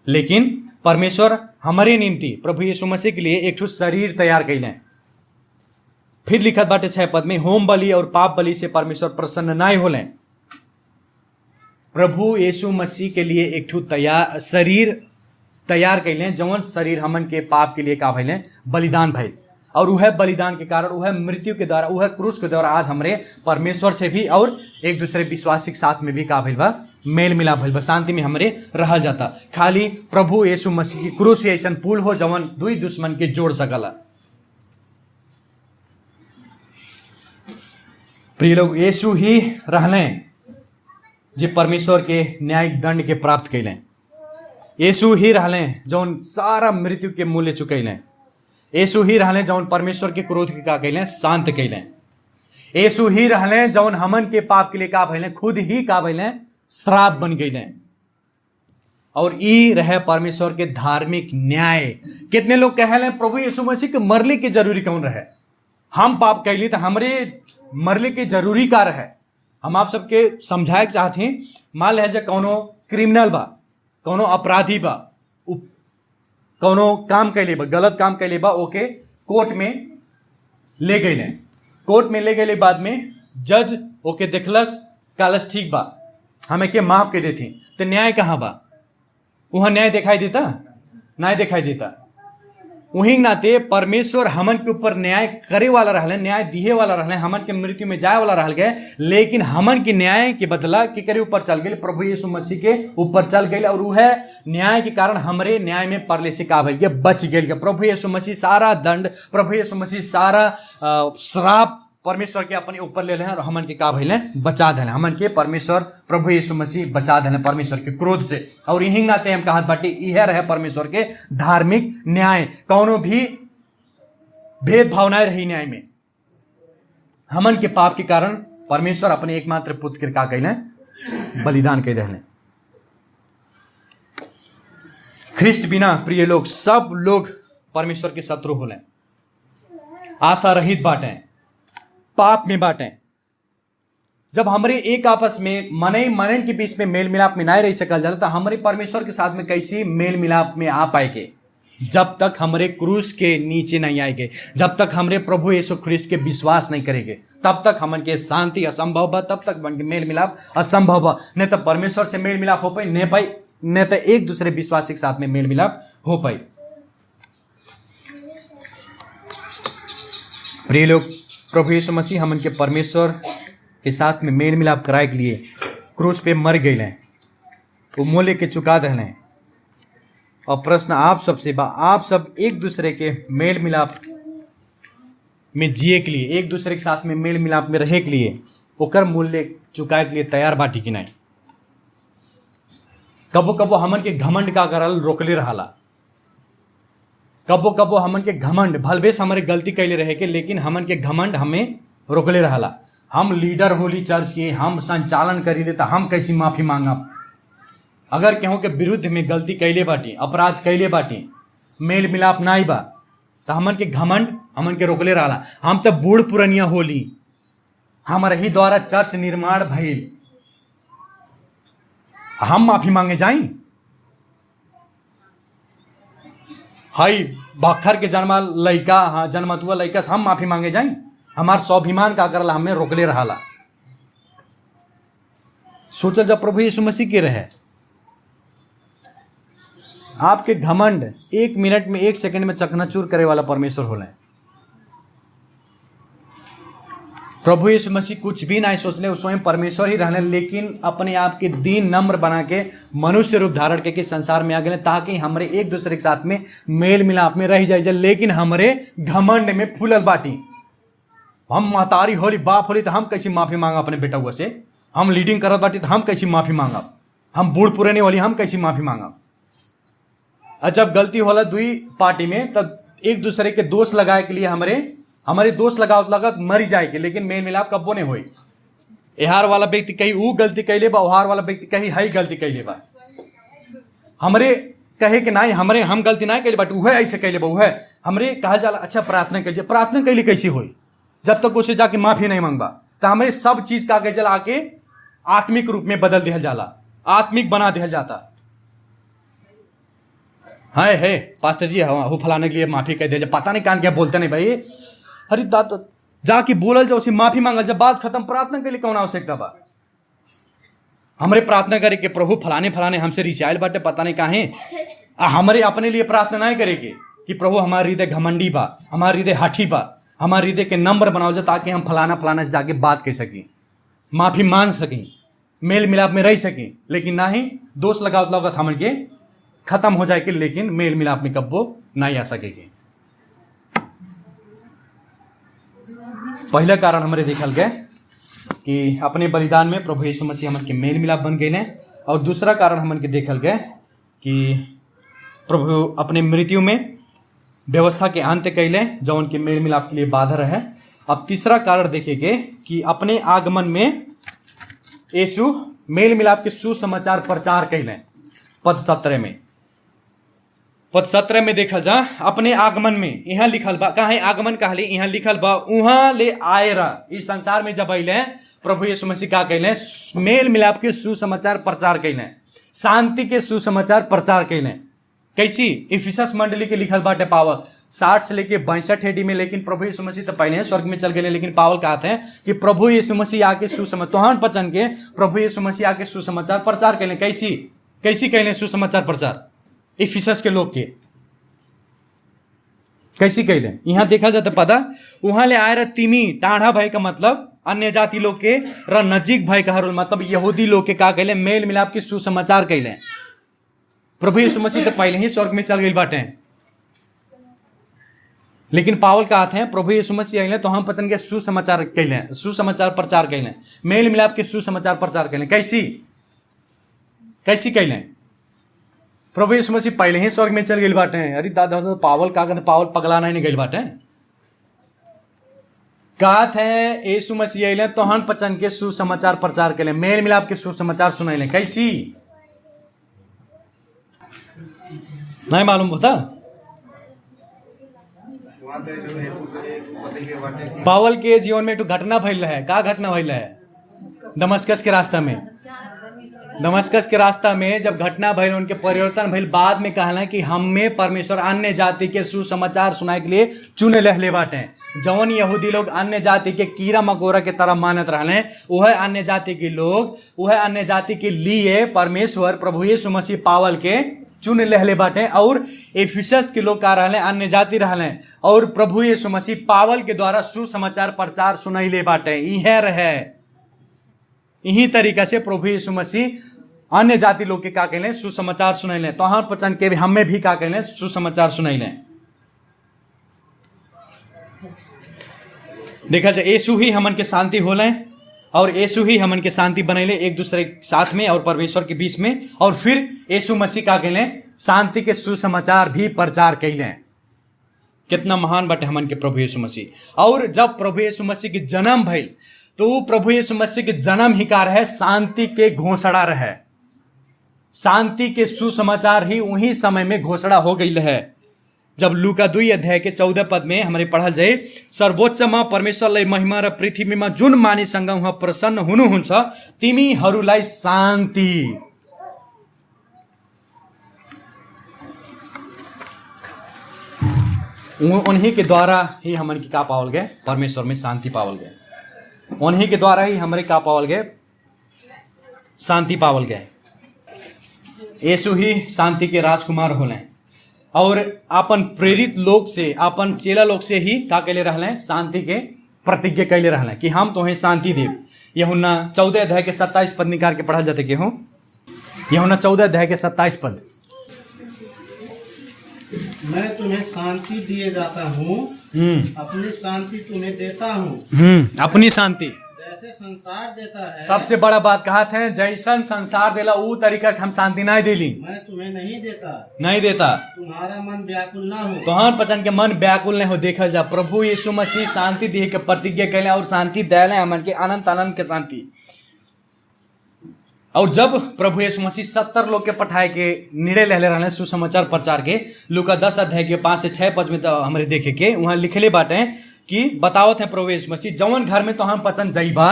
लेकिन परमेश्वर हमारे निम्ति प्रभु यीशु मसीह के लिए एक ठो शरीर तैयार कैले। फिर लिखत बाटे 6 पद में, होम बलि और पाप बलि से परमेश्वर प्रसन्न नहीं होले। प्रभु यीशु मसीह के लिए एक ठो शरीर तैयार कैले, जवन शरीर हमन के पाप के लिए का भइले बलिदान भइल। और वह बलिदान के कारण, वह मृत्यु के द्वारा, वह क्रूस के द्वारा आज हमरे परमेश्वर से भी और एक दूसरे विश्वासी के साथ में भी का भइल बा मेल मिलाप भइल बा, शांति में हमरे रहल जाता। खाली प्रभु यीशु मसीह की क्रूस ही ऐसा पुल हो जवन दुई दुश्मन के जोड़ सकला। प्रिय लोग, यीशु ही रहले जे परमेश्वर के न्यायिक दंड के प्राप्त कैले। यीशु ही रहले जौन सारा मृत्यु के मूल्य चुकैले। यीशु ही रहले जौन परमेश्वर के क्रोध के का कैले शांत कैले। यीशु ही रहले जौन हमन के पाप के लिए का भइले खुद ही का भइले श्राप बन गईले। और ई रहे परमेश्वर के धार्मिक न्याय। कितने लोग कहले प्रभु यीशु मसीह के मरले के जरूरी कौन रहे? हम पाप कैली तो हमरे मरले के जरूरी का रहे? हम आप सबके समझाए चाहते हैं। मान लीजिए कौनो क्रिमिनल बा, कौनो अपराधी बा, कौनो काम कैले बा, गलत काम कैले बा, ओके कोर्ट में ले गए। कोर्ट में ले गए बाद में जज ओके देखलस, कालस ठीक बा, हमें के माफ के देती। तो न्याय कहाँ बा? वहाँ न्याय दिखाई देता? नहीं दिखाई देता। वहीं नाते परमेश्वर हमन के ऊपर न्याय करे वाला रहले, न्याय दिए वाला रहले, हमन के मृत्यु में जाए वाला रह गए। लेकिन हमन के न्याय के बदला के करे ऊपर चल गए, प्रभु यीशु मसीह के ऊपर चल गए। और वह न्याय के कारण हमरे न्याय में परले से का भइल के बच गए। प्रभु यीशु मसीह सारा दंड, प्रभु यीशु मसीह सारा श्राप परमेश्वर के अपने ऊपर ले लें और हमन के का भइले बचा दें। हमन के परमेश्वर प्रभु यीशु मसीह बचा दें परमेश्वर के क्रोध से। और यही नाते हम कहत बाटी यह रहे परमेश्वर के धार्मिक न्याय। कौनो भी भेदभाव नहीं रही न्याय में। हमन के पाप के कारण परमेश्वर अपने एकमात्र पुत्र के का कैले बलिदान कर देने। ख्रिस्ट बिना प्रिय लोग सब लोग परमेश्वर के शत्रु होले, आशा रहित बाटे, पाप में बाटे। जब हमारे एक आपस में मनन के बीच में मेल मिलाप में नहीं रह सकल जाला तो हमारे परमेश्वर के साथ में कैसी मेल मिलाप में आ पाएंगे? जब तक हमारे क्रूस के नीचे नहीं आएंगे, जब तक हमारे प्रभु यीशु ख्रिस्त के विश्वास नहीं करेंगे, तब तक हमन के शांति असंभव बा, तब तक मेल मिलाप असंभव बा। नहीं तो परमेश्वर से मेल मिलाप हो पाई नहीं तो एक दूसरे विश्वासी के साथ में मेल मिलाप हो पाई। प्रिय लोग, प्रभु यीशु मसीह हमन के परमेश्वर के साथ में मेल मिलाप कराए के लिए क्रूस पे मर गए, वो मूल्य के चुका दे। और प्रश्न आप सबसे बा, आप सब एक दूसरे के मेल मिलाप में जिए के लिए, एक दूसरे के साथ में मेल मिलाप में रहे के लिए ओकर मूल्य चुकाए के लिए तैयार बाटी कि नहीं? कबो कबो हमन के घमंड का करल रोकले रहाला, कबो कबो हमन के घमंड भलबेस हमारे गलती कैले रहे के, लेकिन हमन के घमंड हमें रोकले रहाला। हम लीडर होली चर्च के, हम संचालन करी ले तो हम कैसी माफी मांगब? अगर केहू के विरुद्ध में गलती कैले बाटी, अपराध कैले बाटी, मेल मिलाप नहीं बा, तो हमन के घमंड हमन के रोकले रहाला। हम तो बूढ़ पुरनिया होली, हमारे ही द्वारा चर्च निर्माण भइल, हम माफी मांगे जाई? हाई बखर के जन्मा लड़का, हाँ जन्मतुआ लड़का से हम माफी मांगे जाई? हमार स्वाभिमान का करला हमें रोकले रहाला। सोचल जब प्रभु यीशु मसीह के रहे, आपके घमंड एक मिनट में, एक सेकंड में चकनाचूर करे वाला परमेश्वर होले। प्रभु यीशु मसीह कुछ भी नहीं सोचले, वो स्वयं परमेश्वर ही रहने, लेकिन अपने आप के दीन नम्र बना के मनुष्य रूप धारण करके संसार में आ गए ताकि हमारे एक दूसरे के साथ में मेल मिलाप में रह जाए। लेकिन हमारे घमंड में फूलल बाटी, हम महतारी होली, बाप होली तो हम कैसी माफी मांगा अपने बेटा हुआ से? हम लीडिंग करत बाटी तो हम कैसी माफी मांगब? हम बूढ़ पुराने वाली हम कैसी माफी मांगब? और जब गलती होला दुई पार्टी में, तब एक दूसरे के दोष लगाए के लिए हमारे दोस्त लगावत मरी जाए के, लेकिन मेल मिलाप कब्बो नहीं होई। एहार वाला व्यक्ति कहीं वो गलती कैले बा, ओहार वाला व्यक्ति कहीं हई गलती कैले बा। हमरे कहे कि नहीं हमरे हम गलती नहीं कैले, बट वह ऐसे कैले बा, वह हमरे कहा जाला अच्छा प्रार्थना करिए। प्रार्थना कैले कैसी होई जब तक उसे जाके माफी नहीं मांगबा? तो हमारे सब चीज का जला आके आत्मिक रूप में बदल दिया जाला, आत्मिक बना दिया जाता है। पास्टर जी वो फलाने के लिए माफी कह दिया, पता नहीं कान क्या बोलते नहीं भाई। अरे दात जाके बोलल जाओ, उसे माफी मांगल, जब बात खत्म प्रार्थना के लिए कौन आवश्यकता बा? हमरे प्रार्थना करे कि प्रभु फलाने फलाने हमसे रिचाइल बाटे, पता नहीं काहे। हमारे अपने लिए प्रार्थना नहीं करेगी कि प्रभु हमारे हृदय घमंडी बा, हमारे हृदय हाठी बा, हमारे हृदय के नंबर बनाओ जाए ताकि हम फलाना फलाना से जाके बात कर सकें, माफी मांग सकें, मेल मिलाप में रह सकें। लेकिन ना ही दोष लगावत हमन के खत्म हो जाए कि, लेकिन मेल मिलाप में कब्बो नहीं आ सकेगी। पहला कारण हमारे देखल गए कि अपने बलिदान में प्रभु यीशु मसीह हमन के मेल मिलाप बन गए। और दूसरा कारण हमन के देखल गए कि प्रभु अपने मृत्यु में व्यवस्था के अंत कैले जौन के मेल मिलाप के लिए बाधा रहे। अब तीसरा कारण देखेंगे कि अपने आगमन में यीशु मेल मिलाप के सुसमाचार प्रचार कैले। पद 17 में देखल जा अपने आगमन में यहाँ लिखल बा, कहाँ आगमन कहले, यहाँ लिखल बा उहाँ ले आए रहा इस संसार में जब अले प्रभु यीशु मसीह का कैले मेल मिलाप के सुसमाचार प्रचार कैले, शांति के सुसमाचार प्रचार कैले। कैसी इफिसस मंडली के लिखल बाटे पावल 60 से लेके 62 एडी में। लेकिन प्रभु यीशु मसीह तो पहले स्वर्ग में चल गए, लेकिन पावल कहते हैं कि प्रभु यीशु मसीह आके सुसमाचार तोहन पचन के प्रभु यीशु मसीह आके सुसमाचार प्रचार कैले। कैसी कैले सुसमाचार प्रचार इफिसस के लोग के कैसी कैले यहाँ देखा जाता पता वहां ले आए रहा तिमी टाढ़ा भाई का मतलब अन्य जाति लोग के र नजीक भाई का मतलब यहूदी लोग के का कैले मेल मिलाप के सुसमाचार कैले। प्रभु यीशु मसीह तो पहले ही स्वर्ग में चल गए बाटे, लेकिन पावल कहते हैं प्रभु यीशु मसीह आइले तो हम पतन के सुसमाचार कैले, सुसमाचार प्रचार कैले, मेल मिलाप के सुसमाचार प्रचार कैले। कैसी कैले प्रभु यीशु मसीह पहले ही स्वर्ग में चल गए बाटे। अरे दादा पावल का कहते पावल पगला नहीं गए बाटे। कहते हैं यीशु मसीह आइले तो हम पचन के सुसमाचार प्रचार कैले, मेल मिलाप के सुसमाचार सुनैले। कैसी नहीं मालूम होता। पावल के जीवन में एक घटना भइल है। का घटना भइल है? दमस्कस के रास्ता में। दमस्कस के रास्ता में जब घटना भइल उनके परिवर्तन भइल, बाद में कहला कि हमें परमेश्वर अन्य जाति के सुसमाचार सुनाए के लिए चुने लहले बाटे। जौन यहूदी लोग अन्य जाति के कीड़ा मकोड़ा के तरह मानत रहले, वह अन्य जाति के लोग वह अन्य जाति के लिए परमेश्वर प्रभु यीशु मसीह पावल के चुन लहले बाटे। और एफिसस के लोग का रहले अन्य जाति रहले और प्रभु यीशु मसीह पावल के द्वारा सुसमाचार प्रचार सुनैले बाटे। यह रहे यही तरीका से प्रभु यीशु मसीह अन्य जाति लोग के का कहले सुसमाचार सुनैले। तो हम पचन के भी हमें भी का कहले सुसमाचार सुनैले। देखा जाए यीशु ही हमन के शांति होले और यीशु ही हमन के शांति बनैले एक दूसरे के साथ में और परमेश्वर के बीच में। और फिर यीशु मसीह का कहले शांति के सुसमाचार भी प्रचार कैले। कितना महान बटे हमन के प्रभु यीशु मसीह। और जब प्रभु यीशु मसीह के जन्म भइल तो प्रभु यीशु मसीह के जन्म ही का रहे शांति के घोषणा रहे। शांति के सुसमाचार ही उही समय में घोषणा हो गई है। जब लूका 2 अध्याय के 14 पद में हमारे पढ़ल जाए सर्वोच्चमा परमेश्वरलाई महिमा र पृथ्वीमा जुन मानिससँग उहाँ प्रसन्न हुनुहुन्छ तिमीहरूलाई शान्ति। उन्हीं के द्वारा ही हमन की का पावल गए परमेश्वर में शांति पावल गए। उन्हीं के द्वारा ही हमारे का पावल गए शांति पावल गए। यीशु ही शांति के राजकुमार होले और अपन प्रेरित लोग से अपन चेला लोग से ही का कैले रहले शांति के प्रतिज्ञा कैले रहले कि हम तुम्हें शांति देव। यूहन्ना 14 अध्याय के 27 पद निकाल के पढ़ल जाते कि हूँ। यूहन्ना 14 अध्याय के 27 पद मैं तुम्हें शांति दिए जाता हूँ, अपनी शांति तुम्हें देता हूँ। अपनी शांति जैसे संसार देता है। सबसे बड़ा बात कहा थे जैसन संसार देला ऊ तरीका हम शांति नहीं देली। मैं तुम्हें नहीं देता तुम्हारा मन व्याकुल ना हो। तोहन पचन के मन व्याकुल नहीं हो। देखल जा प्रभु यीशु मसीह शांति दिए के प्रतिज्ञा कैले और शांति देले हमन के अनंत आनंद के शांति। और जब प्रभु यीशु मसीह 70 लोग के पठाए के निर्णय ले रहे सुसमाचार प्रचार के लूका 10 अध्याय के 5 से 6 पद में तो हमारे देखे के वहां लिखले बाटे कि बतावत है प्रभु यीशु मसीह जौन घर में तो हम पचन जाइबा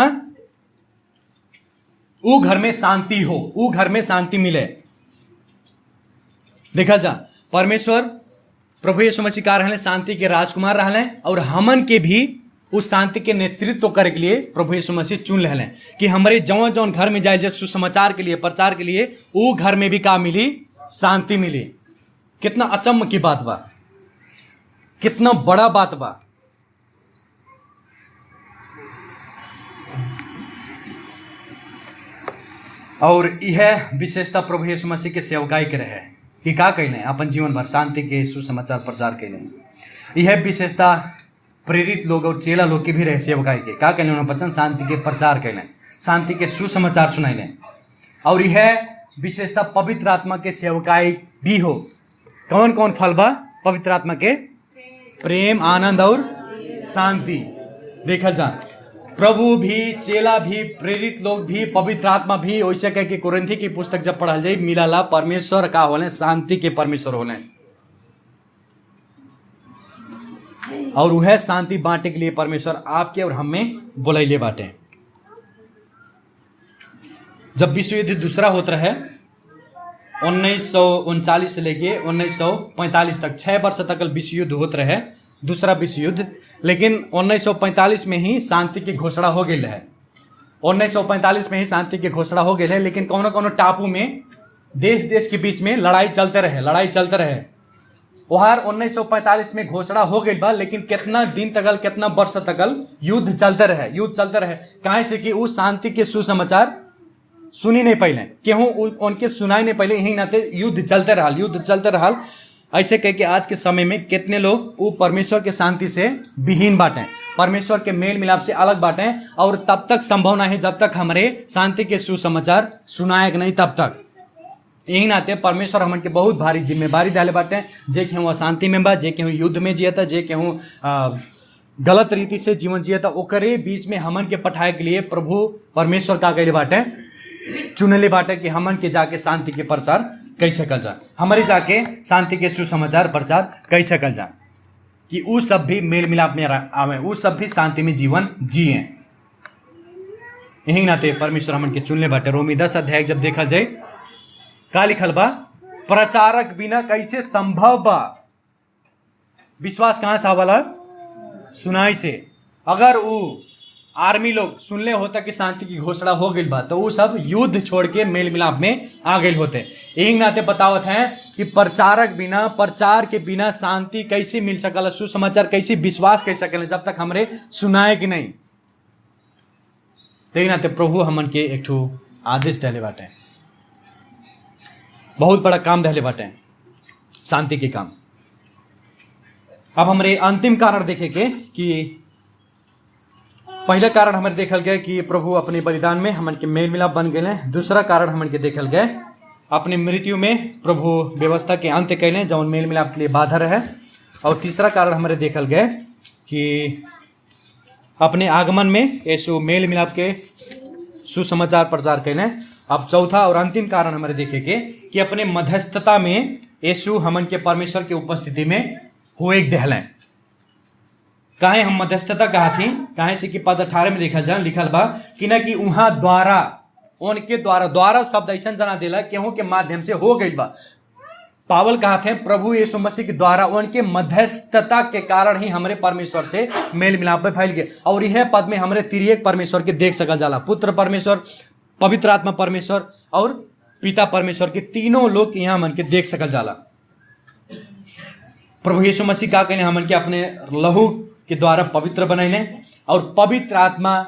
ऊ घर में शांति हो, ऊ घर में शांति मिले। देखा जा परमेश्वर प्रभु यीशु मसीह का रहले शांति के राजकुमार रहले और हमन के भी उस शांति के नेतृत्व करे के लिए प्रभु यीशु मसीह चुन लें कि हमारे जौन जौन घर में जाए सुसमाचार के लिए प्रचार के लिए वो घर में भी का मिली शांति मिली। कितना अचम्म की बात बा, कितना बड़ा बात बा। और यह विशेषता प्रभु यीशु मसीह के सेवकाई के रहे कि का कहले अपन जीवन भर शांति के सुसमाचार प्रचार कहले। यह विशेषता प्रेरित लोग और चेला लोग के भी रहे सेवकाई के का कहले उन्होंने पचन शांति के प्रचार कहले, शांति के सुसमाचार सुनाइले। और यह विशेषता पवित्र आत्मा के सेवकाई भी हो। कौन कौन फल बा पवित्र आत्मा के? प्रेम, आनंद और शांति। देखा जा प्रभु भी, चेला भी, प्रेरित लोग भी, पवित्र आत्मा भी, वैसे कह के कुरिन्थी की पुस्तक जब पढ़ल जाए मिलाला परमेश्वर का होले शांति के परमेश्वर होले, और वह शांति बांटे के लिए परमेश्वर आपके और हमें बुलाइले बाटे। जब विश्व युद्ध दूसरा होता रहे 1939 से लेके 1945 तक 6 वर्ष तक विश्व युद्ध होता रहे, दूसरा विश्व युद्ध। लेकिन 1945 में ही शांति की घोषणा हो गई है। 1945 में ही शांति की घोषणा हो गई है, लेकिन कौनो कौनो टापू में देश देश के बीच में लड़ाई चलते रहे। वहां 1945 में घोषणा हो गई बा, लेकिन कितना दिन तकल, कितना वर्ष तकल युद्ध चलते रहे। काहे से कि उस शांति के सुसमाचार सुनी नहीं पहले, केहू उनके सुनाई नहीं पहले, यही नाते युद्ध चलते रहा। ऐसे कह के आज के समय में कितने लोग वो परमेश्वर के शांति से विहीन बाटे, परमेश्वर के मेल मिलाप से अलग बाटे, और तब तक संभव नहीं जब तक हमारे शांति के सुसमाचार सुनाएक नहीं तब तक। यही नाते परमेश्वर हमन के बहुत भारी जिम्मेवारी डाले बाटे, जे केहू अशांति में बा, जे केहू युद्ध में जियता, जे केहू गलत रीति से जीवन जियता, ओकरे बीच में हमन के पठाए के लिए प्रभु परमेश्वर का कहले बाटे, चुनले बाटे कि हमन के जाके शांति के प्रचार कैसे कल जा, हमारे जाके शांति के सुसमाचार प्रचार कैसे कल जा, कि वो सब भी मेल मिलाप में आवे, वो सब भी शांति में जीवन जिए। यही नाते परमेश्वर हमन के चुनले बाटे। रोमी 10 अध्याय जब देखा जाए का लिखल बा, प्रचारक बिना कैसे संभव बा। विश्वास कहाँ से आवाला? सुनाई से। अगर वो आर्मी लोग सुनले होता कि शांति की घोषणा हो गई बा, तो वो सब युद्ध छोड़ के मेल मिलाप में आ गए होते। यही नाते बतावत हैं कि प्रचारक बिना, प्रचार के बिना शांति कैसे मिल सकल, सुसमाचार कैसे विश्वास कैसे सकल जब तक हमरे सुनाए कि नहीं। यही नाते प्रभु हमन के एक ठो आदेश देले बाटे, बहुत बड़ा काम देले बाटे, शांति के काम। अब हमरे अंतिम कारण देखेंगे कि पहला कारण हमारे देखल गया कि प्रभु अपने बलिदान में हमन के मेल मिलाप बन गए। दूसरा कारण हमन के देखल गए अपनी मृत्यु में प्रभु व्यवस्था के अंत कैले जौन मेल मिलाप के लिए बाधा रहे। और तीसरा कारण हमारे देखल गए कि अपने आगमन में यीशु मेल मिलाप के सुसमाचार प्रचार कैले। अब चौथा और अंतिम कारण हमारे देखेंगे कि अपने मध्यस्थता में यीशु हमन के परमेश्वर के उपस्थिति में हो एक दहलें। काहे हम मध्यस्थता कहा थी? काहे से कि पद 18 में देखा जा लिखल बा कि ना कि उहाँ द्वारा, उनके द्वारा शब्द ऐसा जना दिला केहू के माध्यम से हो गई बा। पावल कहा थे प्रभु यीशु मसीह के द्वारा, उनके मध्यस्थता के कारण ही हमारे परमेश्वर से मेल मिलाप में फैल गए। और यह पद में हमारे तिरियक परमेश्वर के देख सकल जाला, पुत्र परमेश्वर, पवित्र आत्मा परमेश्वर और पिता परमेश्वर के तीनों लोग यहाँ मन के देख सकल जाला। प्रभु यीशु मसीह का कहने हमन के अपने लहू के द्वारा पवित्र बनैले, और पवित्र आत्मा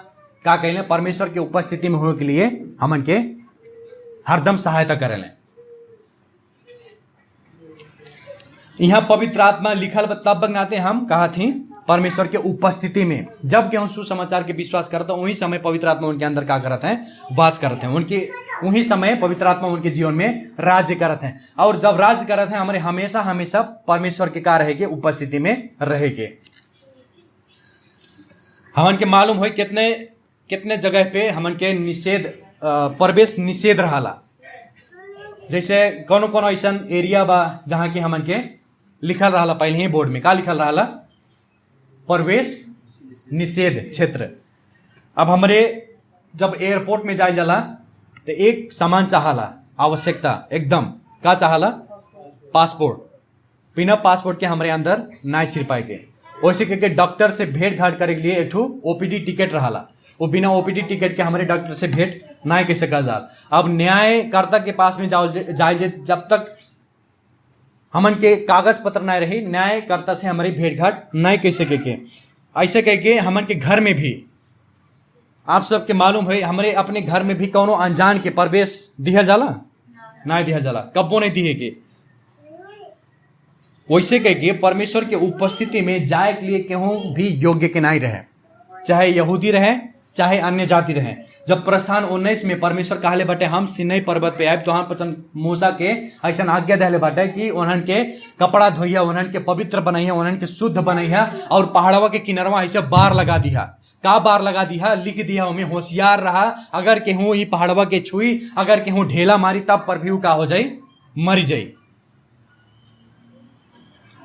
का कहले परमेश्वर के उपस्थिति में होने के लिए हमन के हरदम सहायता करेले। यहाँ पवित्र आत्मा लिखल तब बगनाते हम कहा थी परमेश्वर के उपस्थिति में, जब के हम सुसमाचार के विश्वास करते हैं वही समय पवित्र आत्मा उनके अंदर क्या करते हैं? वास करते हैं। उनके वही समय पवित्र आत्मा उनके जीवन में राज्य करते हैं। और जब राज्य करते हैं हमारे हमेशा हमेशा परमेश्वर के क्या रहेंगे? उपस्थिति में रहेंगे। हमन के मालूम हो कितने जगह पे हमन के निषेध, प्रवेश निषेध रहाला। जैसे कोनो कोनो ऐसा एरिया बा जहाँ की हमन के लिखल रहा पहले ही बोर्ड में का लिखल रहा? प्रवेश निषेध क्षेत्र। अब हमारे जब एयरपोर्ट में जाए जाला तो एक सामान चाहला, आवश्यकता एकदम का चाहला? पासपोर्ट। बिना पासपोर्ट के हमारे अंदर ना छिड़ पाएंगे। वैसे करके डॉक्टर से भेंट घाट करे के लिए एक ओपीडी टिकट रहा, वो बिना ओपीडी टिकट के हमारे डॉक्टर से भेंट ना कैसे कर जाल। अब न्यायकर्ता के पास में जाए जब तक हमन के कागज पत्र ना रही, न्यायकर्ता से हमारी भेंट घाट ना कैसे के ऐसे कह के हमन के घर में भी आप सबके मालूम है हमारे अपने घर में भी कोनो अनजान के प्रवेश दिया जाला ना दिया जाला, कब्बो नहीं दिए के। वैसे कह के परमेश्वर के उपस्थिति में जाए के लिए केहू भी योग्य के नहीं रहे, चाहे यहूदी रहे चाहे अन्य जाति रहे। जब प्रस्थान 19 में परमेश्वर कहले बाटे हम सिनै पर्वत पे आए तो हम पचन मूसा के ऐसा आज्ञा दिले बाटे कि उन्हन के कपड़ा धोइया, उन्हन के पवित्र बनैया, उन्हन के शुद्ध बनैया और पहाड़वा के किनारवा ऐसे बार लगा दिया। का बार लगा दिया? लिख दिया उनमें होशियार रहा, अगर केहू ई पहाड़वा के छुई, अगर केहू ढेला मारी तब पर भी ऊ का हो जाई, मर जाई।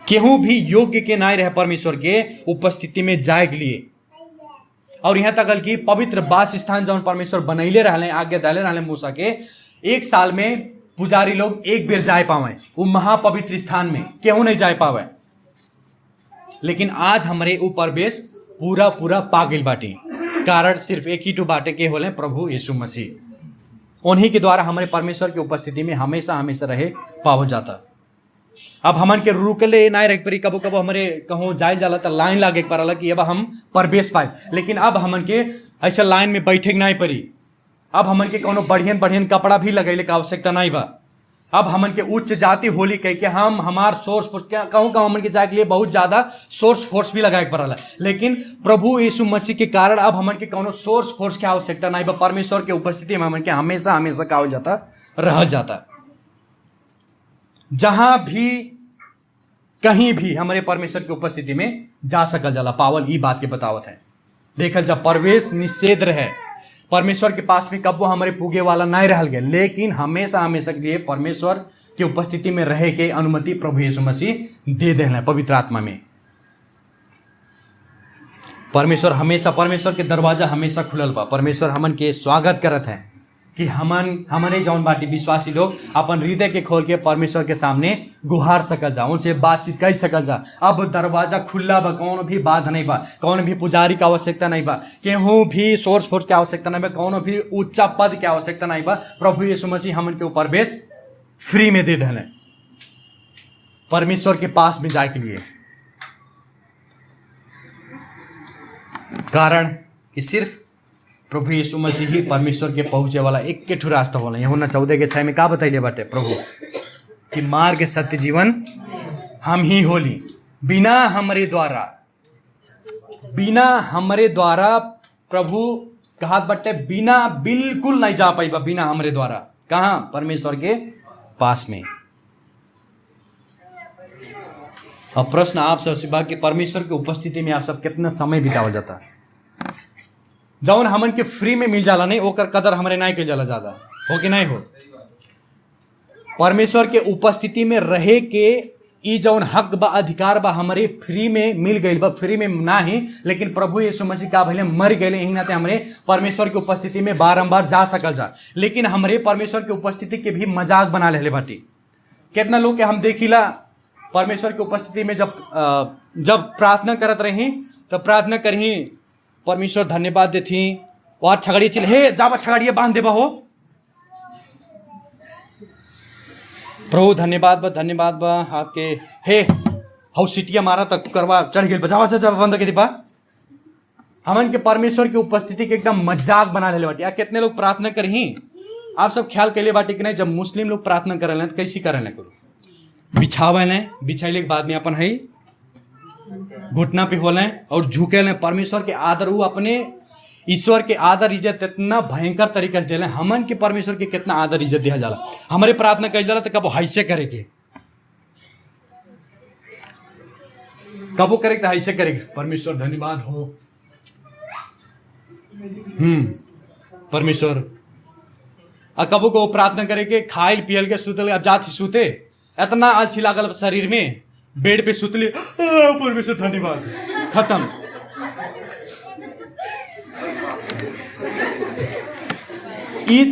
केहू भी योग्य के नाय रहे परमेश्वर के उपस्थिति में जाए के लिए। और यहाँ तक कि पवित्र वास स्थान जौन परमेश्वर बनैले रहले, आज्ञा डाले रहले मूसा के, 1 साल में पुजारी लोग एक बेर जाए पावे वो महापवित्र स्थान में, केहू नहीं जाए पावे। लेकिन आज हमारे वो प्रवेश पूरा पूरा पा गइल बाटी। कारण सिर्फ एक ही तो बाटे के होले प्रभु यीशु मसीह। उन्हीं के द्वारा हमारे परमेश्वर की उपस्थिति में हमेशा हमेशा रहे पावल जाता। अब हमन के रुकले ना रह परी, कबो कबो हमारे कहूँ जाए जाला तो लाइन लागे पड़ला कि अब हम प्रवेश पाए। लेकिन अब हमन के ऐसा लाइन में बैठे नहीं पड़ी। अब हमन के कोनो बढ़ियन बढ़ियन कपड़ा भी लगैले का आवश्यकता नहीं बा। अब हमन के उच्च जाति होली कह के हम हमार सोर्स कहूँ हमन के जाए के लिए बहुत ज्यादा सोर्स फोर्स भी लगाए पड़ला। लेकिन प्रभु यीशु मसीह के कारण अब हमन के कोनो सोर्स फोर्स की आवश्यकता नहीं बा। परमेश्वर के उपस्थिति में हमन के हमेशा हमेशा का हो जाता, रह जाता। जहां भी कहीं भी हमारे परमेश्वर की उपस्थिति में जा सकल जाला। पावल ई बात के बतावत है। देखल जब प्रवेश निषेध रहे, परमेश्वर के पास में कब्बो हमारे पुगे वाला नहीं रह गए, लेकिन हमेशा हमेशा के लिए परमेश्वर की उपस्थिति में रहे के अनुमति प्रभु यीशु मसीह दे देना पवित्र आत्मा में। परमेश्वर हमेशा, परमेश्वर के दरवाजा हमेशा खुलल बा। परमेश्वर हमन के स्वागत करत है कि हमने जौन बाटी विश्वासी लोग अपन हृदय के खोल के परमेश्वर के सामने गुहार सकल जा, उनसे बातचीत कर सकल जा। अब दरवाजा खुला बा, कौन भी बाधा नहीं बा, कौन भी पुजारी की आवश्यकता नहीं बा, केहू भी सोर्स फोर्स की आवश्यकता नहीं बा, कौन भी उच्चा पद की आवश्यकता नहीं बा। प्रभु यीशु मसीह हमन के प्रवेश फ्री में दे देने परमेश्वर के पास में जाए के लिए। कारण कि सिर्फ प्रभु यीशु मसीह ही परमेश्वर के पहुंचे वाला एक के ठो रास्ता होला। यूहन्ना 14:6 में का बताइले बाटे प्रभु कि मार्ग सत्य जीवन हम ही होली। बिना हमरे द्वारा प्रभु कहत बाटे बिना बिल्कुल नहीं जा पाइबा। बिना हमरे द्वारा कहाँ? परमेश्वर के पास में। अब प्रश्न आप सबसे बा कि परमेश्वर की उपस्थिति में आप सब कितना समय बितावल जाता? जौन हमन के फ्री में मिल जाला नहीं, ओकर कदर हमरे नहीं के जाला ज्यादा हो कि नहीं हो। परमेश्वर के उपस्थिति में रहे के ई जौन हक बा, अधिकार बा, हमारे फ्री में मिल गई बा। फ्री में ना ही, लेकिन प्रभु यीशु मसीह का भले मर गए, यही नाते हमरे परमेश्वर की उपस्थिति में बारंबार जा सकल जा। लेकिन हमरे परमेश्वर की उपस्थिति के भी मजाक बना ले बाटी। कितना लोग के हम देखिला परमेश्वर की उपस्थिति में जब प्रार्थना करत रही तो प्रार्थना करही, परमेश्वर धन्यवाद देथी और छगड़िए चिल हे जाबा छगड़िए बांध देबा हो, प्रभु धन्यवाद बा आपके, हे हाउ सिटिया मारा तक करवा चढ़ गए बजावा जब बंद के दीपा। हमन के परमेश्वर की उपस्थिति के एकदम मजाक बना ले बाटी। कितने लोग प्रार्थना करही, आप सब ख्याल कैले बाटी कि नहीं? जब मुस्लिम लोग प्रार्थना करे तो कैसी करे करो, बिछावे लें, बिछाइले के बाद में अपन है घुटना पे होले और झुके लें। परमेश्वर के आदर, वो अपने ईश्वर के आदर इज्जत इतना भयंकर तरीके से दिले। हमन के परमेश्वर के कितना आदर इज्जत दिया जाला। हमारे प्रार्थना कल जाला तो कबो हैसे करे के, कबो करे तो हैसे करे के, परमेश्वर धन्यवाद हो परमेश्वर। कबो को प्रार्थना करे के खाइल पियल के सुतल, अब जाती सुते इतना अलछी लागल शरीर में, बेड पे सुतली, परमेश्वर धन्यवाद, खत्म। ई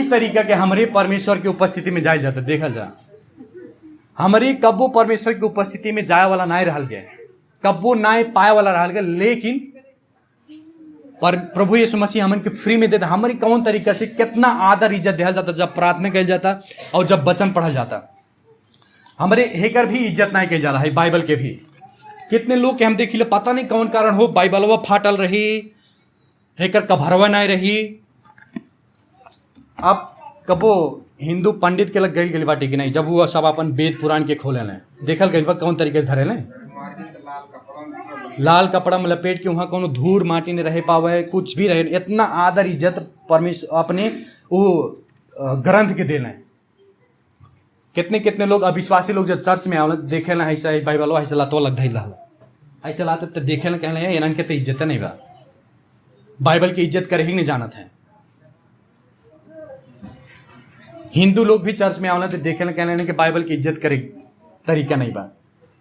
तरीका के हमारे परमेश्वर की उपस्थिति में जाए जाता। देखा जा हमारी कब्बो परमेश्वर की उपस्थिति में जाए वाला नहीं रह गया, कब्बो नहीं पाए वाला रह गया। लेकिन प्रभु यीशु मसीह हमन के फ्री में देता। हमारी कौन तरीका से कितना आदर इज्जत दिया जाता जब प्रार्थना कल जाता और जब वचन पढ़ा जाता। हमारे हेकर भी इज्जत नहीं कल जाला है, बाइबल के भी। कितने लोग के हम देखिले पता नहीं कौन कारण हो, बाइबलवा फाटल रही, हेकर कभरवा नहीं रही। अब कबो हिंदू पंडित के लग गई बाटी कि नहीं, जब वो सब अपन वेद पुराण के खोले लें, देखल गई बा कौन तरीके से धरे लें। लाल कपड़ा में लपेट के वहाँ कोनो धूल माटी नहीं रह पावे, कुछ भी रहे, इतना आदर इज्जत परमेश्वर अपने वो ग्रंथ के देना है। कितने कितने लोग अविश्वासी लोग जब चर्च में आवे देखे ना ऐसा बाइबल ऐसा लातो लग धैल ऐसे लाते तो देखे ना कहले इन्हन के तो इज्जत नहीं बा, बाइबल की इज्जत करे ही नहीं जानत है। हिंदू लोग भी चर्च में आवे तो देखे ना कहले कि बाइबल की इज्जत करे तरीका नहीं बा।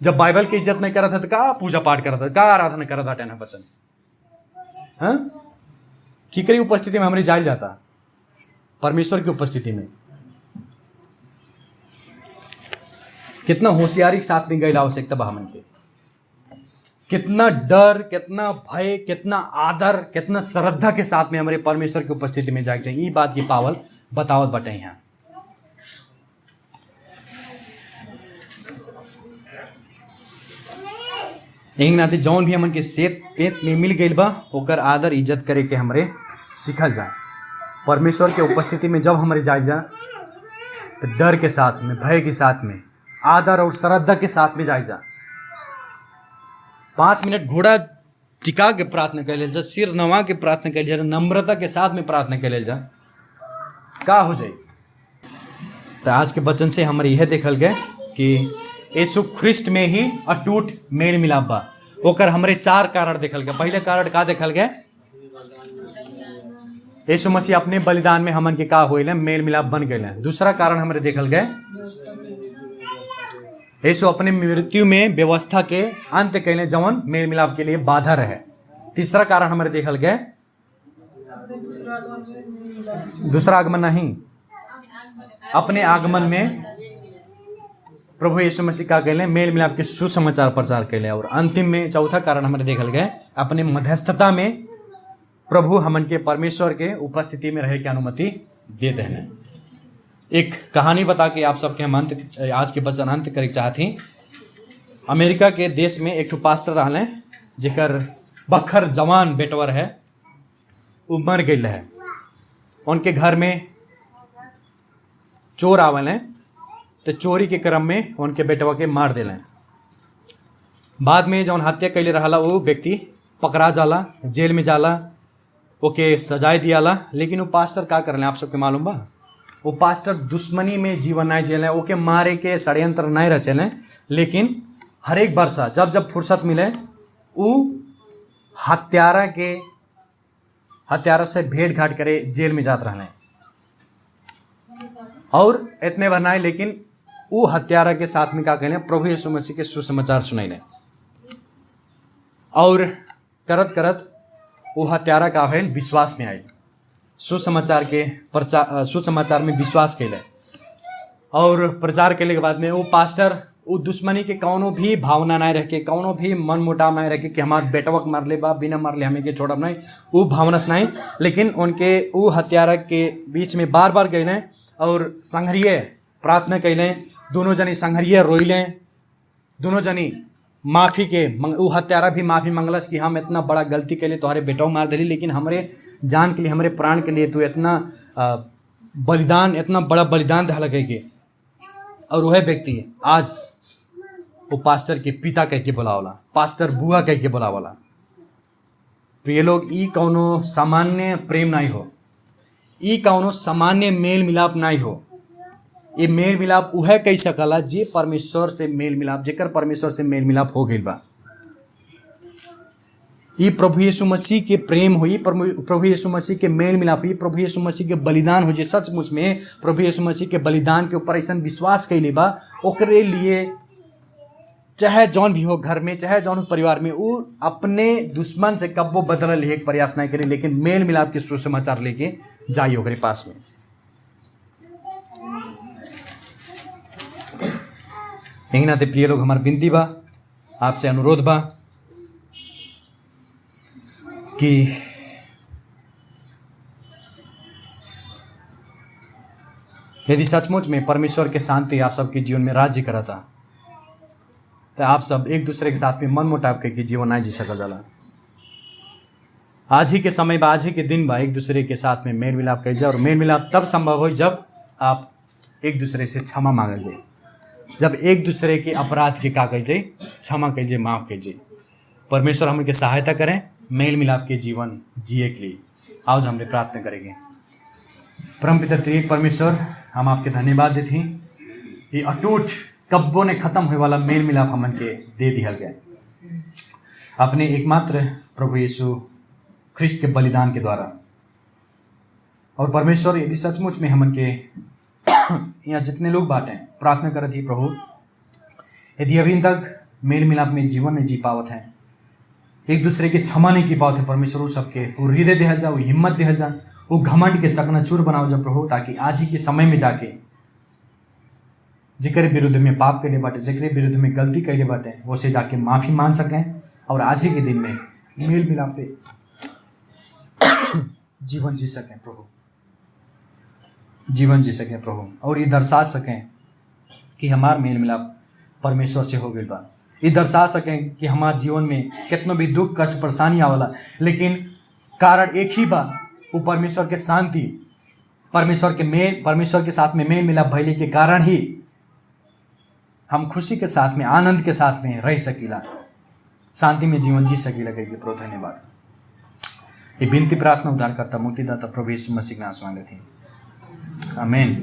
जब बाइबल की इज्जत नहीं करा था तो का पूजा पाठ करा था, का आराधना करा था टेना बचन, हाँ की करी उपस्थिति में हमारी जायल जाता परमेश्वर की उपस्थिति में। कितना होशियारी के साथ में गई आवश्यकता बा हमन के, कितना डर, कितना भय, कितना आदर, कितना श्रद्धा के साथ में हमारे परमेश्वर की उपस्थिति में जाके चाहिए। ये बात की पावल बतावत बटे यहाँ। यही नाते जौन भी हमन के सेत पेट में मिल गई बा ओकर आदर इज्जत करे के हमरे सीखल जाए। परमेश्वर के उपस्थिति में जब हमारे जाए जा तो डर के साथ में, भय के साथ में, आदर और श्रद्धा के साथ में जाए जा। 5 मिनट घोड़ा टिका के प्रार्थना कर ले जा, सिर नवा के प्रार्थना कर ले जा, नम्रता के साथ में प्रार्थना कर ले जा, का हो जाए। तो आज के वचन से हमारे यह देखल गए कि यीशु ख्रिस्ट में ही अटूट मेल मिलाप बा। ओकर हमरे 4 कारण देखल गए। पहले कारण का देखल गए, यीशु मसीह अपने बलिदान में हमन के का होइले मेल मिलाप बन गए। दूसरा कारण हमरे देखल गए, यीशु अपने मृत्यु में व्यवस्था के अंत कैले जवन मेल मिलाप के लिए बाधा रहे। तीसरा कारण हमारे देखल गए, दूसरा आगमन नहीं, अपने आगमन में प्रभु यीशु मसीह का कहले मेल मिलाप के सुसमाचार प्रचार कैले। और अंतिम में चौथा कारण हमारे देखल गए, अपने मध्यस्थता में प्रभु हमन के परमेश्वर के उपस्थिति में रहे की अनुमति देते हैं। एक कहानी बता के आप सबके हम आज के वचन अंत करे चाहती। अमेरिका के देश में एक पास्टर रहले जेकर बखर जवान बेटवर है, वो मर गई है। उनके घर में चोर आवल तो चोरी के क्रम में उनके बेटवा के मार दिले। बाद में जौन हत्या कैले रहा वो व्यक्ति पकड़ा जाला, जेल में जाला, ओके सजाए दियाला। लेकिन वो पास्टर का करले आप सबके मालूम बा, वो पास्टर दुश्मनी में जीवन नहीं जेले, ओके मारे के षड्यंत्र नहीं रचेले। लेकिन हर एक वर्षा जब जब फुर्सत मिले वो हत्यारा से भेंट घाट करे जेल में जात रहने। और इतने भर नहीं, लेकिन वो हत्यारा के साथ में क्या कहले प्रभु यीशु मसीह के सुसमाचार सुनैले। और करत करत वो हत्यारा का है विश्वास में आए, सुसमाचार में विश्वास कैले। और प्रचार कैले के बाद में वो पास्टर वो दुश्मनी के कौनो भी भावना नहीं रखे, कौनो भी मन मुटाव नहीं रखे कि हमारे बेटवा के मार ले बा, बिना मार ले हमें के छोड़ब नहीं, वो भावना से नहीं। लेकिन उनके वो हत्यारा के बीच में बार बार गए और संघरीय प्रार्थना कैले। दोनों जनी संघरीय रोइले, दोनों जनी माफ़ी के वो हत्यारा भी माफ़ी मंगलस कि हम इतना बड़ा गलती के लिए तुम्हारे बेटों मार दिली, लेकिन हमारे जान के लिए, हमारे प्राण के लिए तू इतना बलिदान, इतना बड़ा बलिदान दे लगे। और वह व्यक्ति आज वो पास्टर के पिता कह के बुलावला, पास्टर बुआ कह के बुलावला। तो ये लोग ई कौनो सामान्य प्रेम नहीं हो, ई कौनो सामान्य मेल मिलाप नहीं हो। ये मेल मिलाप वह कह सकला जे परमेश्वर से मेल मिलाप, जेकर परमेश्वर से मेल मिलाप हो गई बा। ये प्रभु यीशु मसीह के प्रेम हो, ये प्रभु यीशु मसीह के मेल मिलाप, ये प्रभु यीशु मसीह के बलिदान हो। जे सचमुच में प्रभु यीशु मसीह के बलिदान के ऊपर ऐसा विश्वास कैले बा, ओकरे लिए चाहे जौन भी हो घर में, चाहे जौन परिवार में, वो अपने दुश्मन से कब्बो बदला लेके प्रयास नहीं करे, लेकिन मेल मिलाप के सुसमाचार लेके जाइए ओकरे पास में। यही नाते प्रिय लोग, हमार विनती बा, आपसे अनुरोध बा कि यदि सचमुच में परमेश्वर के शांति आप सबके जीवन में राज्य करता तो आप सब एक दूसरे के साथ में मन मुटाव के जीवन नहीं जी सकल जाला। आज ही के समय बा, आज ही के दिन बा, एक दूसरे के साथ में मेल मिलाप कर जाए। और मेल मिलाप तब संभव हो जब आप एक दूसरे से क्षमा मांगल जाए, जब एक दूसरे के अपराध के का कह जाए, क्षमा कह जाए, माफ कह जाए। परमेश्वर हमके सहायता करें मेल मिलाप के जीवन जिए के लिए। आओ हमने प्रार्थना करेंगे। परमपिता त्रिएक परमेश्वर, हम आपके धन्यवाद देते हैं, ये अटूट कब्बों ने खत्म होने वाला मेल मिलाप हमन के दे दिया गया अपने एकमात्र प्रभु यीशु ख्रिस्ट के बलिदान के द्वारा। और परमेश्वर, यदि सचमुच में हमन के यहाँ जितने लोग बाटे प्रार्थना करत ही प्रभु, यदि अभी तक मेल मिलाप में जीवन नहीं जी पावत हैं, एक दूसरे के क्षमा नहीं की पावत है परमेश्वर, वो सबके वो हृदय दिहल जा, वो हिम्मत दिहल जा, वो घमंड के चकनाचूर बनाओ जा प्रभु, ताकि आज ही के समय में जाके जिक्र विरुद्ध में पाप कैले बाटे, जिक्र विरुद्ध में गलती कैले बाटे, वो से जाके माफ़ी मान सकें और आज ही के दिन में मेल मिलाप पे जीवन जी सकें प्रभु, जीवन जी सकें प्रभु। और ये दर्शा सकें कि हमार मेल मिलाप परमेश्वर से हो गई बा। ये दर्शा सकें कि हमारे जीवन में कितना भी दुख कष्ट परेशानी आवाला, लेकिन कारण एक ही बा, वो परमेश्वर के शांति, परमेश्वर के साथ में मेल मिलाप भइले के कारण ही हम खुशी के साथ में, आनंद के साथ में रह सकीला, शांति में जीवन जी सकीला। कहिए प्रभु धन्यवाद। ये विनती प्रार्थना उद्धारकर्ता मुक्तिदाता प्रभु यीशु मसीह के नाम से मांगते हैं, आमीन।